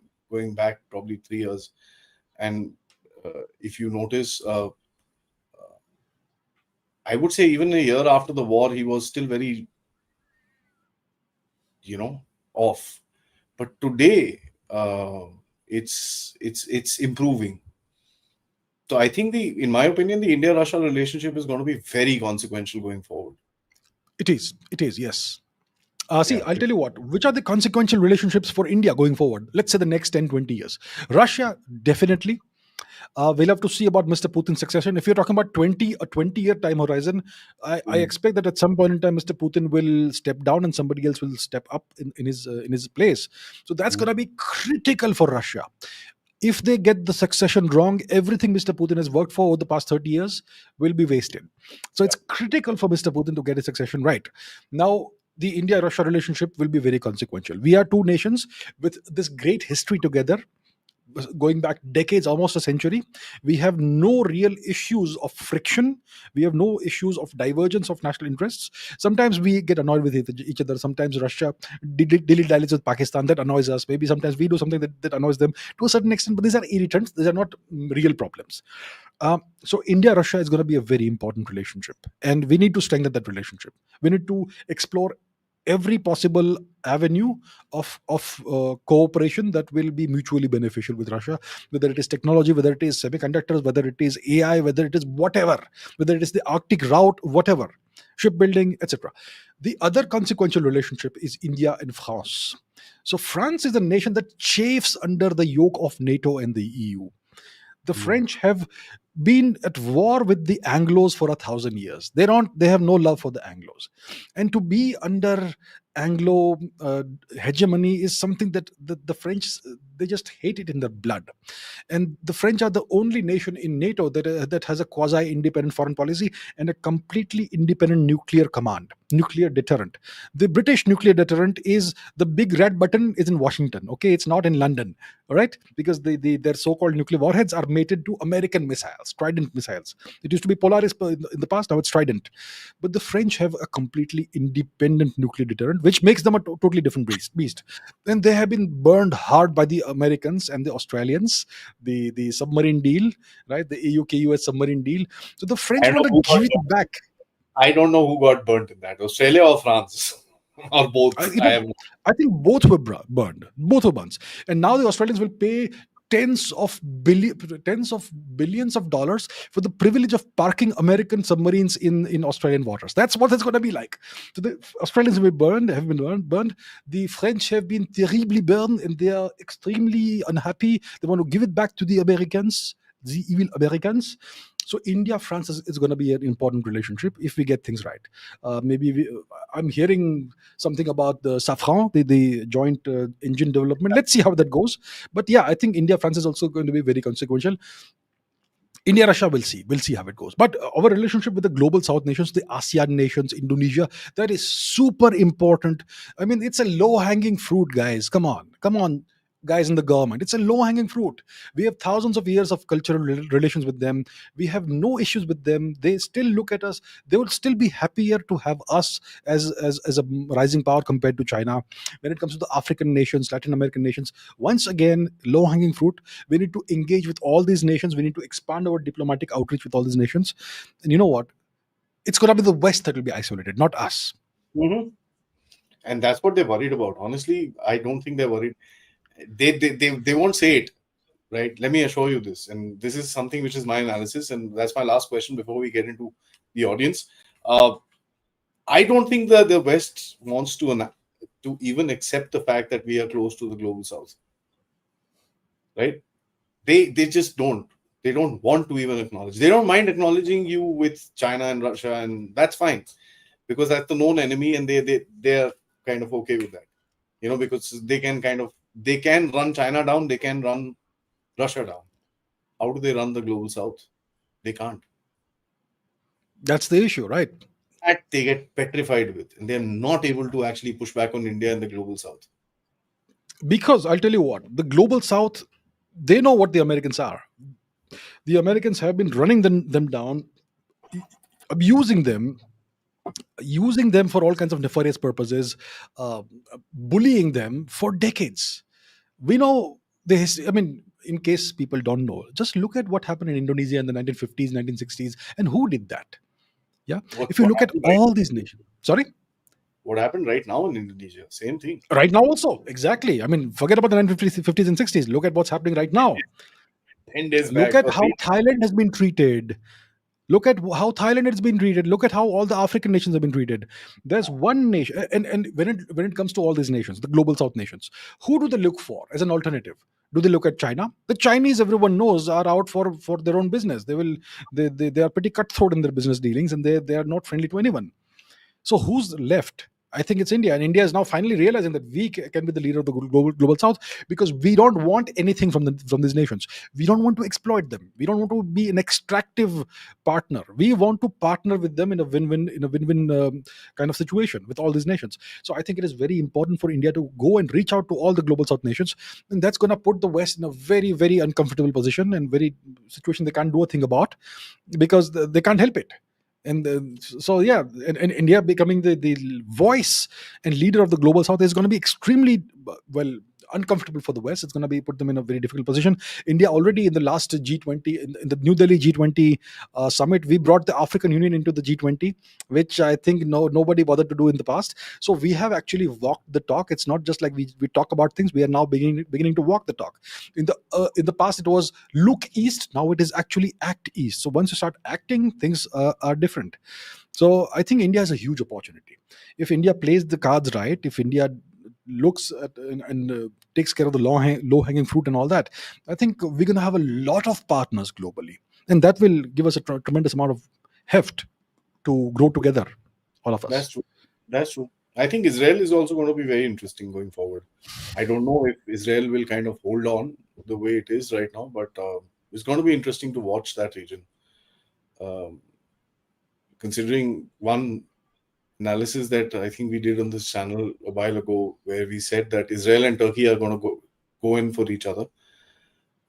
back probably 3 years, and if you notice, I would say even a year after the war, he was still very, off. But today, it's improving. So I think in my opinion, the India-Russia relationship is going to be very consequential going forward. It is, yes. See, Yeah. I'll tell you what, which are the consequential relationships for India going forward? Let's say the next 10, 20 years. Russia, definitely. We'll have to see about Mr. Putin's succession. If you're talking about a 20-year time horizon, I expect that at some point in time, Mr. Putin will step down and somebody else will step up in his place. So that's going to be critical for Russia. If they get the succession wrong, everything Mr. Putin has worked for over the past 30 years will be wasted. So it's critical for Mr. Putin to get his succession right. Now, the India-Russia relationship will be very consequential. We are two nations with this great history together, going back decades, almost a century. We have no real issues of friction. We have no issues of divergence of national interests. Sometimes we get annoyed with each other. Sometimes Russia dilly-dallies with Pakistan. That annoys us. Maybe sometimes we do something that annoys them to a certain extent. But these are irritants. These are not real problems. So India-Russia is going to be a very important relationship. And we need to strengthen that relationship. We need to explore every possible avenue of cooperation that will be mutually beneficial with Russia, whether it is technology, whether it is semiconductors, whether it is AI, whether it is whatever, whether it is the Arctic route, whatever, shipbuilding, etc. The other consequential relationship is India and France. So France is a nation that chafes under the yoke of NATO and the EU. The French have been at war with the Anglos for 1,000 years. They have no love for the Anglos. And to be under Anglo hegemony is something that the French, they just hate it in their blood. And the French are the only nation in NATO that has a quasi-independent foreign policy and a completely independent nuclear deterrent. The British nuclear deterrent is the big red button is in Washington. Okay, it's not in London. All right, because their so-called nuclear warheads are mated to American missiles, Trident missiles. It used to be Polaris in the past. Now it's Trident. But the French have a completely independent nuclear deterrent, which makes them a totally different beast. And they have been burned hard by the Americans and the Australians, the submarine deal, right? The UK-US submarine deal. So the French want to give it back. I don't know who got burnt in that, Australia or France, or both. I think both were burned. Both were burned. And now the Australians will pay tens of billions of dollars for the privilege of parking American submarines in Australian waters. That's what it's going to be like. So the Australians have been burned. The French have been terribly burned, and they are extremely unhappy. They want to give it back to the Americans, the evil Americans. So India-France is going to be an important relationship if we get things right. I'm hearing something about the Safran, the joint engine development. Let's see how that goes. But yeah, I think India-France is also going to be very consequential. India, Russia, we'll see how it goes. But our relationship with the global South nations, the ASEAN nations, Indonesia, that is super important. I mean, it's a low hanging fruit, guys. Come on, guys in the government. It's a low hanging fruit. We have thousands of years of cultural relations with them. We have no issues with them. They still look at us. They would still be happier to have us as a rising power compared to China. When it comes to the African nations, Latin American nations, once again, low hanging fruit. We need to engage with all these nations. We need to expand our diplomatic outreach with all these nations. And you know what? It's going to be the West that will be isolated, not us. Mhm. And that's what they're worried about. Honestly, I don't think they're worried. They won't say it, right? Let me assure you this. And this is something which is my analysis. And that's my last question before we get into the audience. I don't think that the West wants to even accept the fact that we are close to the global South, right? They just don't. They don't want to even acknowledge. They don't mind acknowledging you with China and Russia, and that's fine because that's the known enemy, and they're kind of okay with that, because they can run China down, they can run Russia down. How do they run the global South? They can't. That's the issue, right? That they get petrified with, and they're not able to actually push back on India and the global South. Because I'll tell you what, the global South, they know what the Americans are. The Americans have been running them down, abusing them, using them for all kinds of nefarious purposes, uh, bullying them for decades. We know the history. I mean, in case people don't know, just look at what happened in Indonesia in the 1950s, 1960s, and who did that. Yeah. If you What look at happened all these nations, sorry, what happened right now in Indonesia? Same thing. right now also, exactly. I mean, forget about the 1950s, 50s, and 60s. Look at what's happening right now. 10 days Look back at or how Thailand has been treated. Look at how Thailand has been treated. Look at how all the African nations have been treated. There's one nation, and when it comes to all these nations, the global South nations, who do they look for as an alternative? Do they look at China? The Chinese, everyone knows, are out for their own business. They are pretty cutthroat in their business dealings, and they are not friendly to anyone. So who's left? I think it's India, and India is now finally realizing that we can be the leader of the global South, because we don't want anything from these nations. We don't want to exploit them. We don't want to be an extractive partner. We want to partner with them in a win-win kind of situation with all these nations. So I think it is very important for India to go and reach out to all the global South nations, and that's going to put the West in a very, very uncomfortable position and very situation they can't do a thing about, because they can't help it. And so yeah, and India becoming the voice and leader of the global South is going to be extremely uncomfortable for the West. It's going to be put them in a very difficult position. India already in the last G20, in the New Delhi G20 summit, we brought the African Union into the G20, which I think nobody bothered to do in the past. So we have actually walked the talk. It's not just like we talk about things. We are now beginning to walk the talk. In the past it was look east. Now it is actually act east. So once you start acting, things are different. So I think India has a huge opportunity if India plays the cards right. If India looks at and takes care of the low hanging fruit and all that, I think we're going to have a lot of partners globally, and that will give us a tremendous amount of heft to grow together, all of us. That's true. I think Israel is also going to be very interesting going forward. I don't know if Israel will kind of hold on the way it is right now, but it's going to be interesting to watch that region. Considering one analysis that I think we did on this channel a while ago, where we said that Israel and Turkey are going to go in for each other,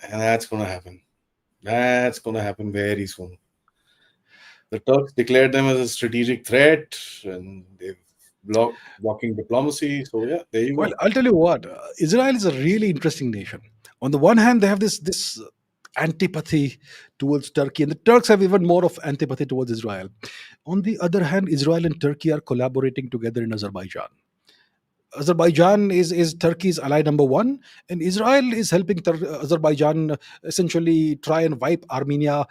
and that's going to happen. That's going to happen very soon. The Turks declared them as a strategic threat, and they've blocking diplomacy. So yeah, there you go. Well, I'll tell you what, Israel is a really interesting nation. On the one hand, they have this antipathy towards Turkey, and the Turks have even more of antipathy towards Israel. On the other hand, Israel and Turkey are collaborating together in Azerbaijan. Azerbaijan is Turkey's ally number one, and Israel is helping Azerbaijan essentially try and wipe Armenia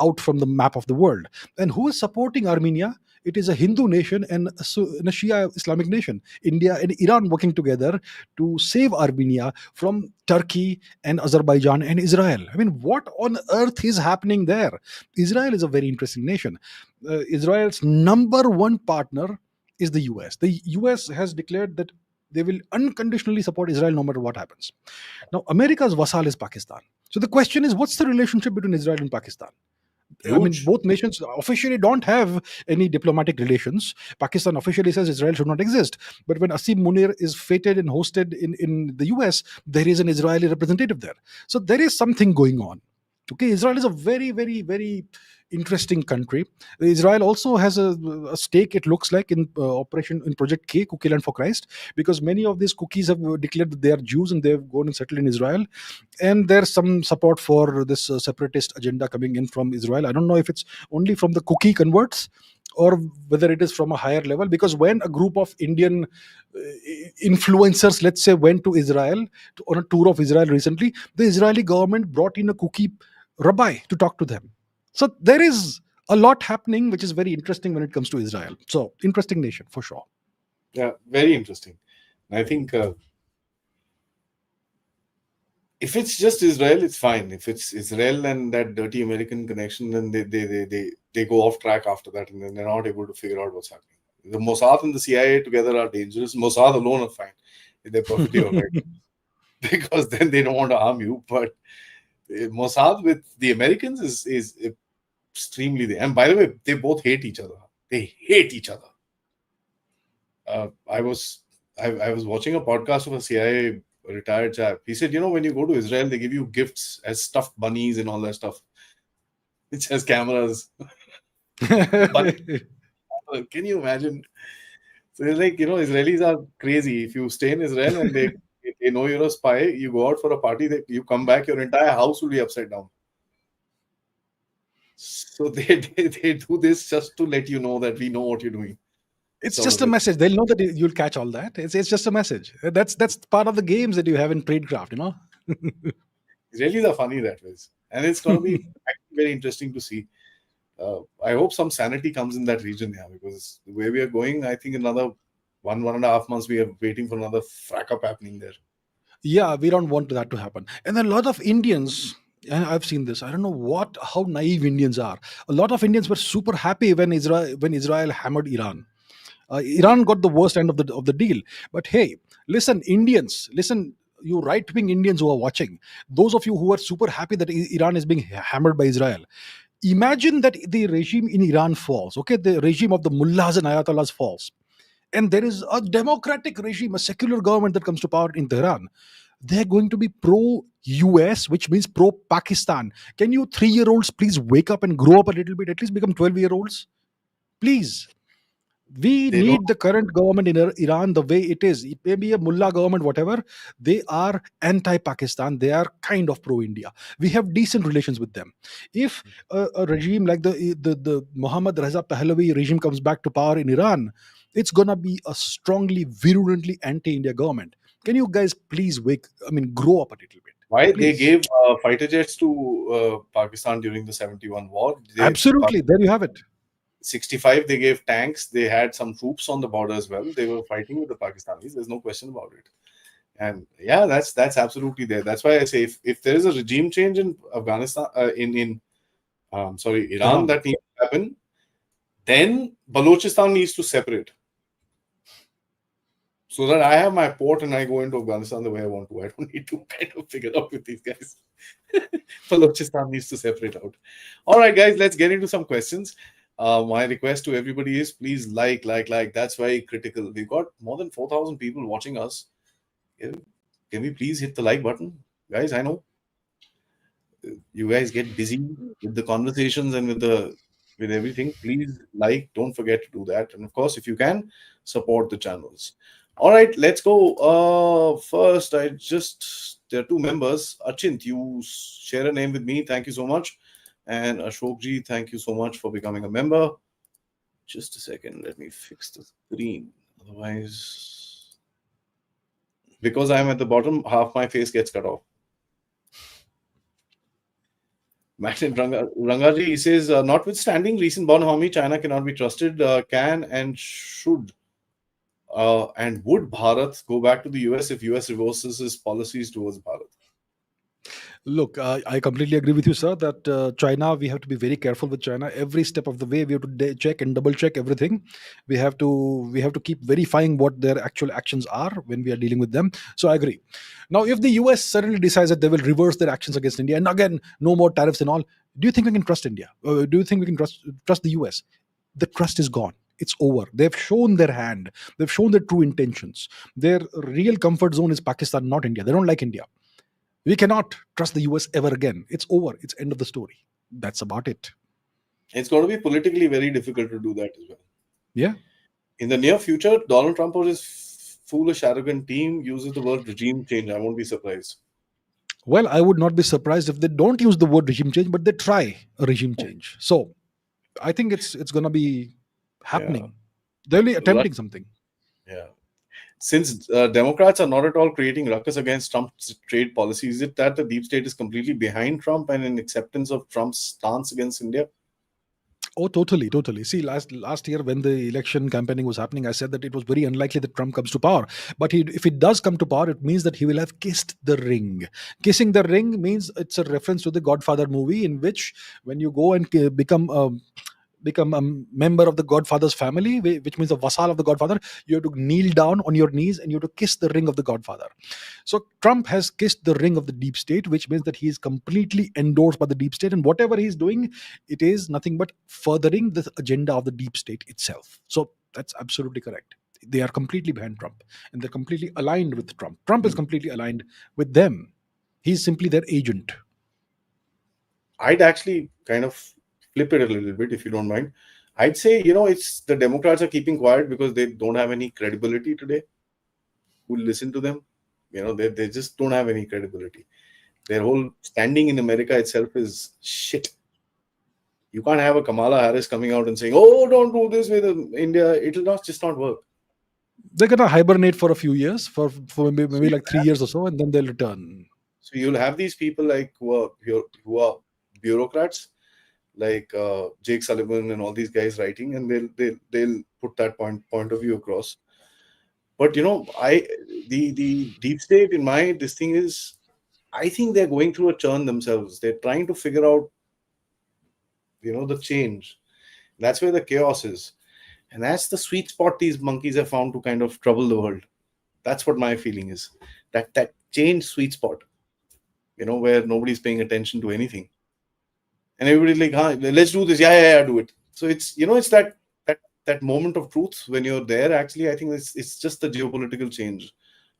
out from the map of the world. And who is supporting Armenia? It is a Hindu nation and a Shia Islamic nation. India and Iran working together to save Armenia from Turkey and Azerbaijan and Israel. I mean, what on earth is happening there? Israel is a very interesting nation. Israel's number one partner is the US. The US has declared that they will unconditionally support Israel no matter what happens. Now, America's vassal is Pakistan. So the question is, what's the relationship between Israel and Pakistan? I mean, Huge. both nations officially don't have any diplomatic relations. Pakistan officially says Israel should not exist. But when Asim Munir is feted and hosted in the US, there is an Israeli representative there. So there is something going on. Okay, Israel is a very, very, very interesting country. Israel also has a stake, it looks like, in operation in Project K, Cookie Land for Christ, because many of these cookies have declared that they are Jews and they've gone and settled in Israel. And there's some support for this separatist agenda coming in from Israel. I don't know if it's only from the cookie converts or whether it is from a higher level, because when a group of Indian influencers, let's say, went to Israel on a tour of Israel recently, the Israeli government brought in a cookie rabbi to talk to them. So there is a lot happening, which is very interesting when it comes to Israel. So interesting nation for sure. Yeah, very interesting. I think if it's just Israel, it's fine. If it's Israel and that dirty American connection, then they go off track after that, and then they're not able to figure out what's happening. The Mossad and the CIA together are dangerous. Mossad alone are fine if they're perfectly alright, because then they don't want to harm you. But Mossad with the Americans is extremely. And by the way, they both hate each other. They hate each other. I was watching a podcast of a CIA retired chap. He said, when you go to Israel, they give you gifts as stuffed bunnies and all that stuff. It says cameras. But can you imagine? So it's like, Israelis are crazy. If you stay in Israel and they know you're a spy, you go out for a party, you come back, your entire house will be upside down. So they do this just to let you know that we know what you're doing. It's just a message. They'll know that you'll catch all that. It's just a message. That's part of the games that you have in tradecraft, Israelis are funny that way. And it's going to be very interesting to see. I hope some sanity comes in that region, because the way we are going, I think another 1.5 months, we are waiting for another frack up happening there. Yeah, we don't want that to happen. And a lot of Indians, and I've seen this, I don't know how naive Indians are. A lot of Indians were super happy when Israel hammered Iran. Iran got the worst end of the deal. But hey, listen, Indians, listen, you right-wing Indians who are watching, those of you who are super happy that Iran is being hammered by Israel, imagine that the regime in Iran falls, okay? The regime of the mullahs and ayatollahs falls. And there is a democratic regime, a secular government that comes to power in Tehran. They're going to be pro-US, which means pro-Pakistan. Can you 3-year-olds please wake up and grow up a little bit, at least become 12-year-olds? Please. We They need don't. the current government in Iran the way it is. It may be a mullah government, whatever. They are anti-Pakistan. They are kind of pro-India. We have decent relations with them. If a regime like the Mohammad Reza Pahlavi regime comes back to power in Iran, it's gonna be a strongly, virulently anti-India government. Can you guys please grow up a little bit? Why they Please. gave fighter jets to Pakistan during the 71 war? Absolutely. There you have it. 65, they gave tanks. They had some troops on the border as well. They were fighting with the Pakistanis. There's no question about it. And yeah, that's absolutely there. That's why I say if there is a regime change in Afghanistan, Iran, that needs to happen, then Balochistan needs to separate, so that I have my port and I go into Afghanistan the way I want to. I don't need to kind of figure out with these guys. Balochistan needs to separate out. All right, guys, let's get into some questions. My request to everybody is please like. That's very critical. We've got more than 4,000 people watching us. Can we please hit the like button? Guys, I know you guys get busy with the conversations and with everything. Please don't forget to do that. And of course, if you can, support the channels. All right, let's go. First, there are 2 members. Achint, you share a name with me. Thank you so much. And Ashokji, thank you so much for becoming a member. Just a second, let me fix the screen. Otherwise, because I'm at the bottom, half my face gets cut off. Martin Rangaji, he says, notwithstanding recent bonhomie, China cannot be trusted. Can and should and would Bharat go back to the US if US reverses its policies towards Bharat? Look, I completely agree with you, sir, that China, we have to be very careful with China. Every step of the way, we have to check and double check everything. We have to keep verifying what their actual actions are when we are dealing with them. So I agree. Now, if the US suddenly decides that they will reverse their actions against India, and again, no more tariffs and all, do you think we can trust India? Do you think we can trust the US? The trust is gone. It's over. They've shown their hand. They've shown their true intentions. Their real comfort zone is Pakistan, not India. They don't like India. We cannot trust the US ever again. It's over. It's end of the story. That's about it. It's going to be politically very difficult to do that as well. Yeah. In the near future, Donald Trump or his foolish, arrogant team uses the word regime change. I won't be surprised. Well, I would not be surprised if they don't use the word regime change, but they try a regime change. So I think it's gonna be Yeah. happening. They're only attempting something. Yeah. Since Democrats are not at all creating ruckus against Trump's trade policy, is it that the deep state is completely behind Trump and in acceptance of Trump's stance against India? Oh, totally, totally. See, last year when the election campaigning was happening, I said that it was very unlikely that Trump comes to power. But if he does come to power, it means that he will have kissed the ring. Kissing the ring means it's a reference to the Godfather movie, in which when you go and become a member of the Godfather's family, which means a vassal of the Godfather, you have to kneel down on your knees and you have to kiss the ring of the Godfather. So Trump has kissed the ring of the deep state, which means that he is completely endorsed by the deep state, and whatever he's doing, it is nothing but furthering the agenda of the deep state itself. So that's absolutely correct. They are completely behind Trump, and they're completely aligned with Trump. Trump is completely aligned with them. He's simply their agent. I'd actually kind of flip it a little bit, if you don't mind. I'd say, it's the Democrats are keeping quiet because they don't have any credibility today. Who listen to them? They just don't have any credibility. Their whole standing in America itself is shit. You can't have a Kamala Harris coming out and saying, "Oh, don't do this with India." It'll not work. They're gonna hibernate for a few years, for maybe, So maybe like 3 years or so, and then they'll return. So you'll have these people like who are bureaucrats, like Jake Sullivan and all these guys writing, and they'll put that point of view across. But the deep state in this thing is, I think they're going through a churn themselves. They're trying to figure out the change. That's where the chaos is, and that's the sweet spot these monkeys have found to kind of trouble the world. That's what my feeling is. That change sweet spot, where nobody's paying attention to anything, and everybody's like, let's do this. Yeah, do it. So it's that moment of truth when you're there. Actually, I think it's just the geopolitical change.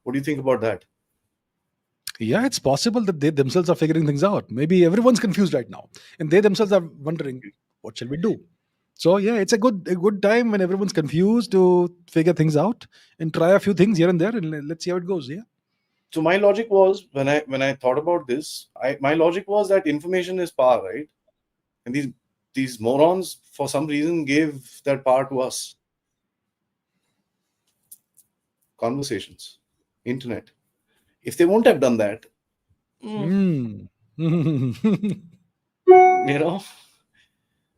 What do you think about that? Yeah, it's possible that they themselves are figuring things out. Maybe everyone's confused right now, and they themselves are wondering, what shall we do? So yeah, it's a good time when everyone's confused to figure things out and try a few things here and there, and let's see how it goes. Yeah. So my logic was, when I thought about this, my logic was that information is power, right? And these morons, for some reason, gave that power to us. Conversations, internet. If they won't have done that, Mm.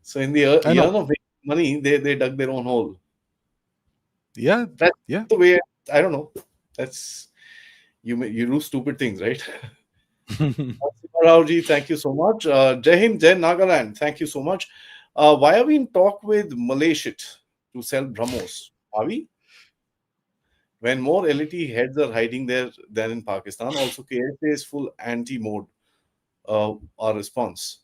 so in the I year know. of making money, they dug their own hole. Yeah. That's Yeah. the way. I don't know. That's you do stupid things, right? Raoji, thank you so much. Jai Hind, Jai Nagaland, thank you so much. Why are we in talk with Malaysia to sell BrahMos? Are we? When more LET heads are hiding there than in Pakistan, also KSA is full anti-mode. Our response.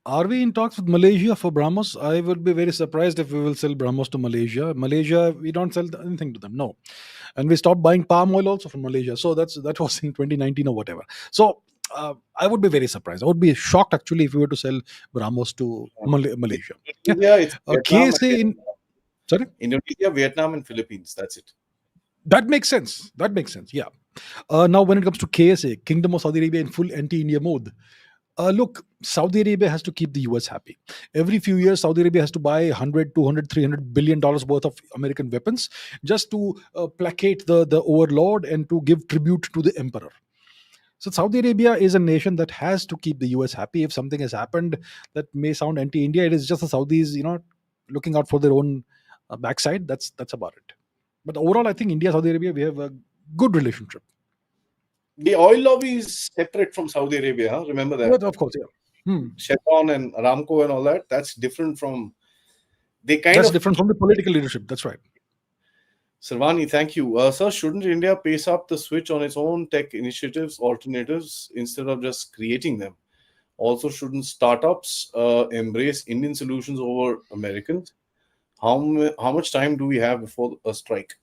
Are we in talks with Malaysia for BrahMos? I would be very surprised if we will sell BrahMos to Malaysia. Malaysia, we don't sell anything to them. No, and we stopped buying palm oil also from Malaysia. So that was in 2019 or whatever. So I would be very surprised. I would be shocked actually if we were to sell BrahMos to Malaysia. Yeah. Indonesia, it's Vietnam, KSA in sorry. Indonesia, Vietnam, and Philippines. That's it. That makes sense. That makes sense. Yeah. Now, when it comes to KSA, Kingdom of Saudi Arabia in full anti-India mode. Look, Saudi Arabia has to keep the US happy. Every few years, Saudi Arabia has to buy 100, 200, 300 billion dollars worth of American weapons just to placate the overlord and to give tribute to the emperor. So Saudi Arabia is a nation that has to keep the US happy. If something has happened that may sound anti-India, it is just the Saudis, looking out for their own backside. That's about it. But overall, I think India, Saudi Arabia, we have a good relationship. The oil lobby is separate from Saudi Arabia. Huh? Remember that. But of course, yeah. Chevron and Aramco and all that. That's different from. They kind That's of. different from the political leadership. That's right. Sarvani, thank you. Sir, shouldn't India pace up the switch on its own tech initiatives, alternatives, instead of just creating them? Also, shouldn't startups embrace Indian solutions over Americans? How much time do we have before a strike?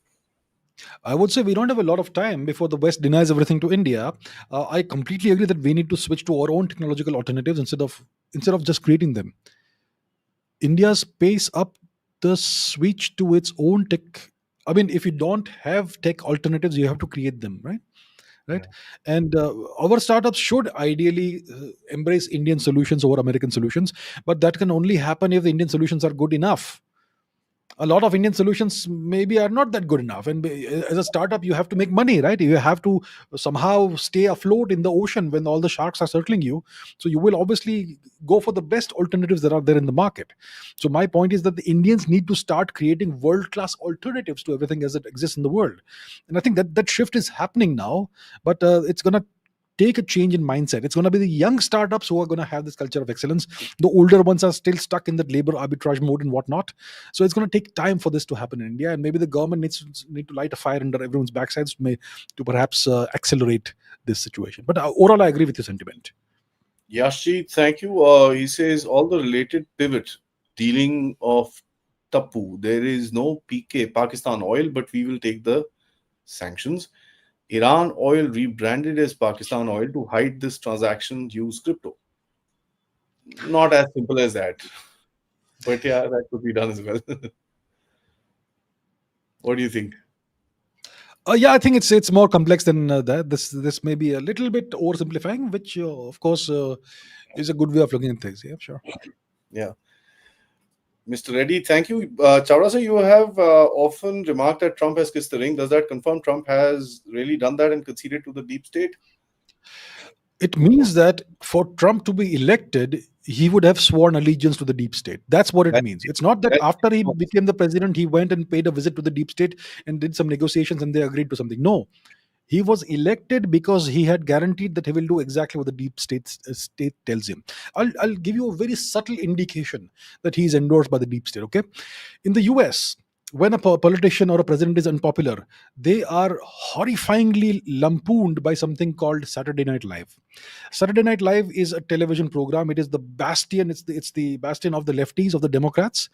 I would say we don't have a lot of time before the West denies everything to India. I completely agree that we need to switch to our own technological alternatives instead of just creating them. India's pace up the switch to its own tech. I mean, if you don't have tech alternatives, you have to create them, right? Right. And our startups should ideally embrace Indian solutions over American solutions, but that can only happen if the Indian solutions are good enough. A lot of Indian solutions maybe are not that good enough. And as a startup, you have to make money, right? You have to somehow stay afloat in the ocean when all the sharks are circling you. So you will obviously go for the best alternatives that are there in the market. So my point is that the Indians need to start creating world-class alternatives to everything as it exists in the world. And I think that shift is happening now, but it's going to take a change in mindset. It's going to be the young startups who are going to have this culture of excellence. The older ones are still stuck in that labor arbitrage mode and whatnot. So it's going to take time for this to happen in India, and maybe the government need to light a fire under everyone's backsides to perhaps accelerate this situation. But overall, I agree with your sentiment. Yashi, thank you. He says all the related pivot dealing of Tapu. There is no PK Pakistan oil, but we will take the sanctions. Iran oil rebranded as Pakistan oil to hide this transaction, use crypto. Not as simple as that. But yeah, that could be done as well. What do you think? Yeah, I think it's more complex than that. This may be a little bit oversimplifying, which of course is a good way of looking at things. Yeah, sure. Yeah. Mr. Reddy, thank you. Chavda sir, you have often remarked that Trump has kissed the ring. Does that confirm Trump has really done that and conceded to the deep state? It means that for Trump to be elected, he would have sworn allegiance to the deep state. That's what it means. It's not that after he became the president, he went and paid a visit to the deep state and did some negotiations and they agreed to something. No, he was elected because he had guaranteed that he will do exactly what the deep state tells him. I'll give you a very subtle indication that he is endorsed by the deep state. Okay, in the US, when a politician or a president is unpopular, they are horrifyingly lampooned by something called Saturday Night Live. Saturday Night Live is a television program. It is the bastion. It's the bastion of the lefties, of the Democrats.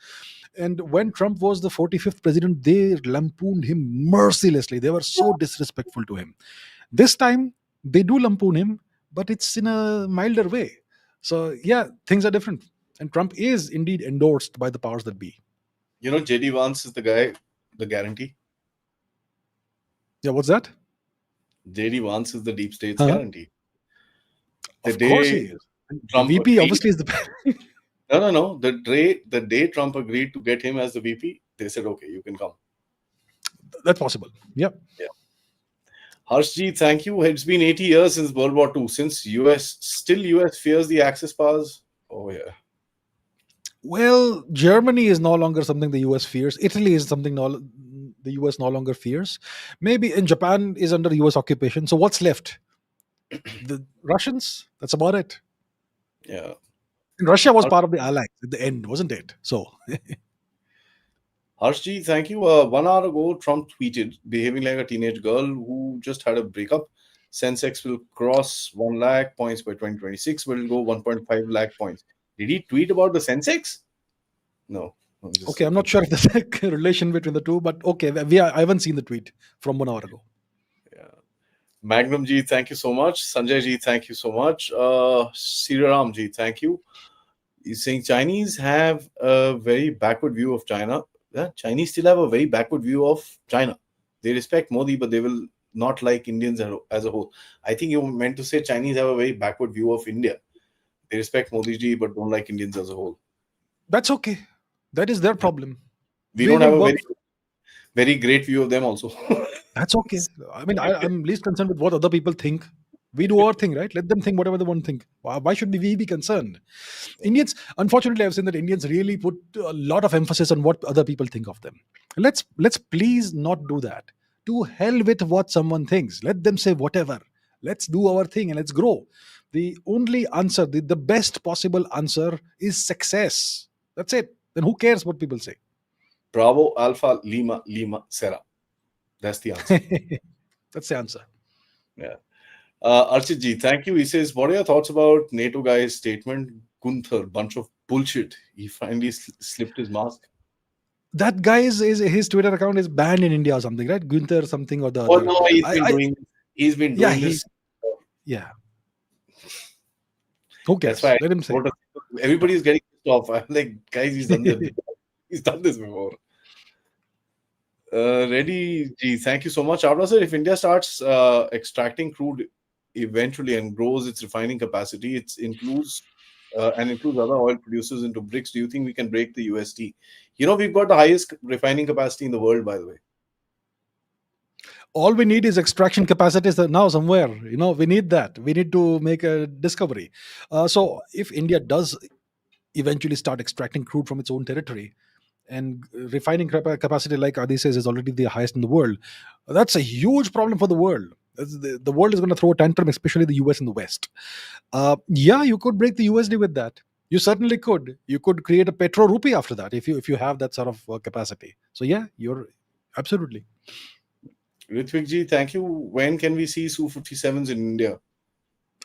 And when Trump was the 45th president, they lampooned him mercilessly. They were so disrespectful to him. This time, they do lampoon him, but it's in a milder way. So, yeah, things are different. And Trump is indeed endorsed by the powers that be. You know, JD Vance is the guy, the guarantee. Yeah, what's that? JD Vance is the deep state's guarantee. Of course he is. Trump VP agreed, obviously is the No. The day Trump agreed to get him as the VP, they said, okay, you can come. That's possible. Yeah. Harshji, thank you. It's been 80 years since World War II. Since US fears the Axis powers. Oh, yeah. Well, Germany is no longer something the US fears. Italy is something the US no longer fears. Maybe in Japan is under US occupation. So what's left? The Russians? That's about it. Yeah. And Russia was part of the Allies at the end, wasn't it? So Harshji, thank you. 1 hour ago, Trump tweeted, behaving like a teenage girl who just had a breakup. Sensex will cross 1 lakh points by 2026, but it'll go 1.5 lakh points. Did he tweet about the Sensex? No. Okay, I'm not sure if there's a relation between the two, but okay, I haven't seen the tweet from 1 hour ago. Yeah. Magnum ji, thank you so much. Sanjay ji, thank you so much. Sriram ji, thank you. He's saying Chinese have a very backward view of China. Yeah, Chinese still have a very backward view of China. They respect Modi, but they will not like Indians as a whole. I think you meant to say Chinese have a very backward view of India. They respect Modi ji, but don't like Indians as a whole. That's okay. That is their problem. We don't have a very, very great view of them also. That's okay. I mean, I'm least concerned with what other people think. We do our thing, right? Let them think whatever they want to think. Why should we be concerned? Indians, unfortunately, I've seen that Indians really put a lot of emphasis on what other people think of them. Let's please not do that. To hell with what someone thinks. Let them say whatever. Let's do our thing and let's grow. The only answer, the best possible answer is success. That's it. Then who cares what people say? Bravo, Alpha, Lima, Lima, Serra. That's the answer. That's the answer. Yeah. Archit ji, thank you. He says, what are your thoughts about NATO guy's statement? Gunther, bunch of bullshit. He finally slipped his mask. That guy is his Twitter account is banned in India or something, right? Gunther something or the Oh other. no, he's been Yeah, doing this. yeah. Who cares? That's why Let him say. Everybody's getting pissed off. I'm like, guys, he's done this. He's done this before. Reddy ji, thank you so much. Chavda sir, if India starts extracting crude eventually and grows its refining capacity, it includes other oil producers into BRICS, do you think we can break the USD? We've got the highest refining capacity in the world, by the way. All we need is extraction capacities now somewhere. We need that. We need to make a discovery. So if India does eventually start extracting crude from its own territory, and refining capacity, like Aadi says, is already the highest in the world, that's a huge problem for the world. The world is going to throw a tantrum, especially the US and the West. Yeah, you could break the USD with that. You certainly could. You could create a petro rupee after that if you have that sort of capacity. So yeah, you're absolutely. Ritvik ji, thank you. When can we see Su-57s in India?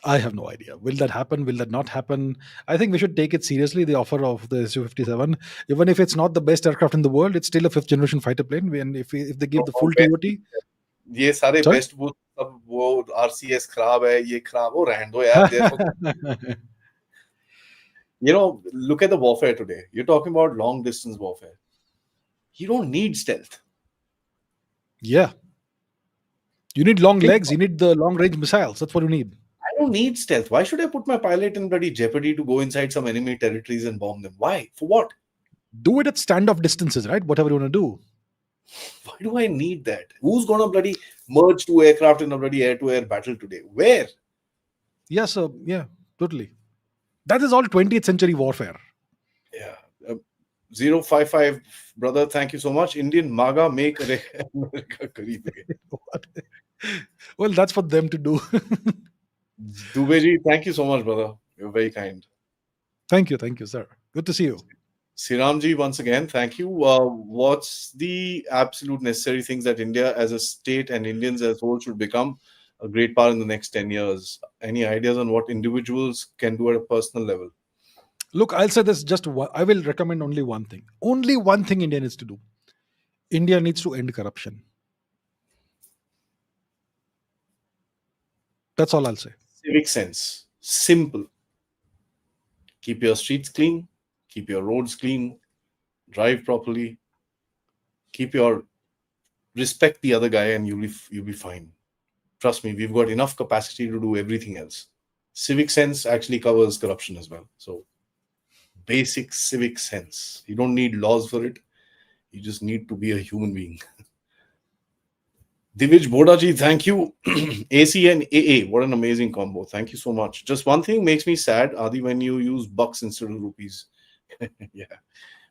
I have no idea. Will that happen? Will that not happen? I think we should take it seriously, the offer of the Su-57. Even if it's not the best aircraft in the world, it's still a fifth generation fighter plane. And if they give the full TOT, ये सारे Sorry? best वो सब वो RCS खराब है, ये खराब, वो रहने दो यार. Look at the warfare today. You're talking about long distance warfare. You don't need stealth. Yeah. You need long legs. You need the long range missiles. That's what you need. I don't need stealth. Why should I put my pilot in bloody jeopardy to go inside some enemy territories and bomb them? Why? For what? Do it at standoff distances, right? Whatever you want to do. Why do I need that? Who's gonna bloody merge two aircraft in a bloody air-to-air battle today? Where? Yeah, so yeah, totally. That is all 20th century warfare. Yeah. 055, brother, thank you so much. Indian MAGA make America Kareeb again. What? Well, that's for them to do. Dubeji, thank you so much, brother. You're very kind. Thank you, sir. Good to see you. Siramji, once again, thank you. What's the absolute necessary things that India as a state and Indians as a whole should become a great power in the next 10 years? Any ideas on what individuals can do at a personal level? Look, I'll say this I will recommend only one thing. Only one thing India needs to do. India needs to end corruption. That's all I'll say. Civic sense. Simple. Keep your streets clean. Keep your roads clean. Drive properly. Respect the other guy and you'll be fine. Trust me, we've got enough capacity to do everything else. Civic sense actually covers corruption as well. So basic civic sense. You don't need laws for it. You just need to be a human being. Divij Bodaji, thank you. AC and AA, what an amazing combo. Thank you so much. Just one thing makes me sad, Adi, when you use bucks instead of rupees. Yeah.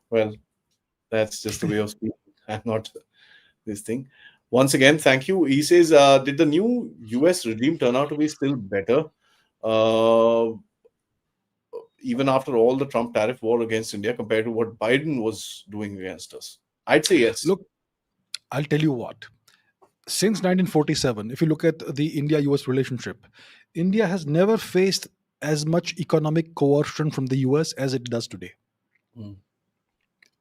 Well, that's just the way of speaking. I'm not this thing. Once again, thank you. He says, did the new US regime turn out to be still better? Even after all the Trump tariff war against India compared to what Biden was doing against us? I'd say yes. Look, I'll tell you what. Since 1947, if you look at the India-US relationship, India has never faced as much economic coercion from the US as it does today.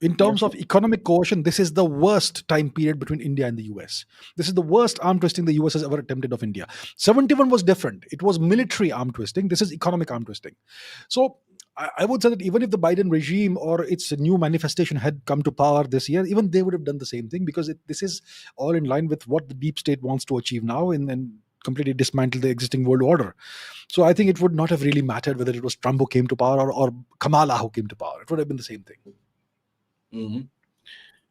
In terms of economic coercion, this is the worst time period between India and the US. This is the worst arm twisting the US has ever attempted of India. 71 was different. It was military arm twisting. This is economic arm twisting. So I would say that even if the Biden regime or its new manifestation had come to power this year, even they would have done the same thing, because this is all in line with what the deep state wants to achieve now and completely dismantle the existing world order. So I think it would not have really mattered whether it was Trump who came to power or Kamala who came to power. It would have been the same thing.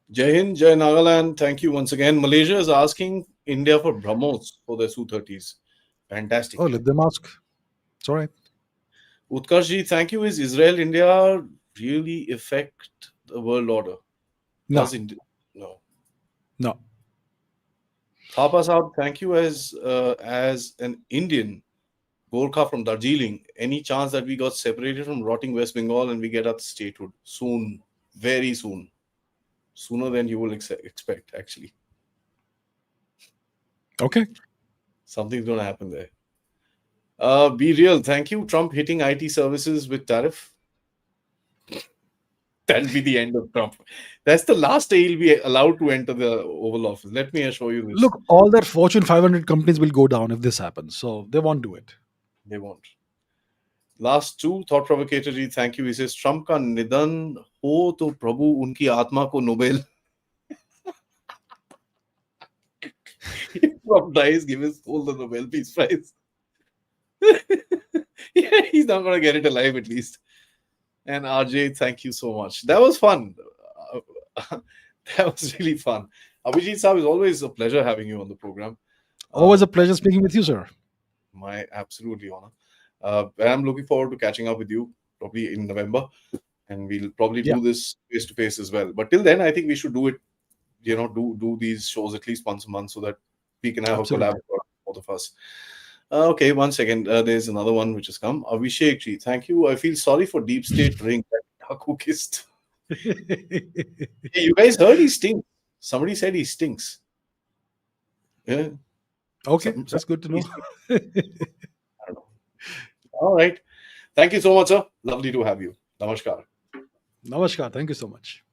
Jai Hind, Jai Nagaland, thank you once again. Malaysia is asking India for BrahMos for their Su-30s. Fantastic. Oh, let them ask. It's all right. Utkarshji, thank you. Is Israel-India really affect the world order? No. No. No. Thapa Saab, thank you as an Indian Gorkha from Darjeeling. Any chance that we got separated from rotting West Bengal and we get our statehood soon, very soon, sooner than you will expect. Actually, Okay. something's going to happen there. Be real. Thank you, Trump hitting IT services with tariff. That'll be the end of Trump. That's the last day he'll be allowed to enter the Oval Office. Let me assure you this. Look, all their Fortune 500 companies will go down if this happens. So they won't do it. They won't. Last two thought provocator ji, thank you. He says Trump का निधन हो तो प्रभु उनकी आत्मा को Nobel. If Trump dies, give his soul the Nobel Peace Prize. Yeah, he's not going to get it alive at least. And RJ, thank you so much. That was fun. That was really fun. Abhijit Saab, is always a pleasure having you on the program. Always a pleasure speaking with you, sir. My absolutely honor. And I'm looking forward to catching up with you probably in November, and we'll probably do this face to face as well. But till then, I think we should do it. Do these shows at least once a month so that we can have Absolutely. a collab for both of us. Okay, 1 second. There's another one which has come. Abhishek ji, thank you. I feel sorry for Deep State Ring that Thaku kissed. Hey, you guys heard he stinks. Somebody said he stinks. Yeah. Okay, that's good to know. I don't know. All right. Thank you so much, sir. Lovely to have you. Namaskar. Namaskar. Thank you so much.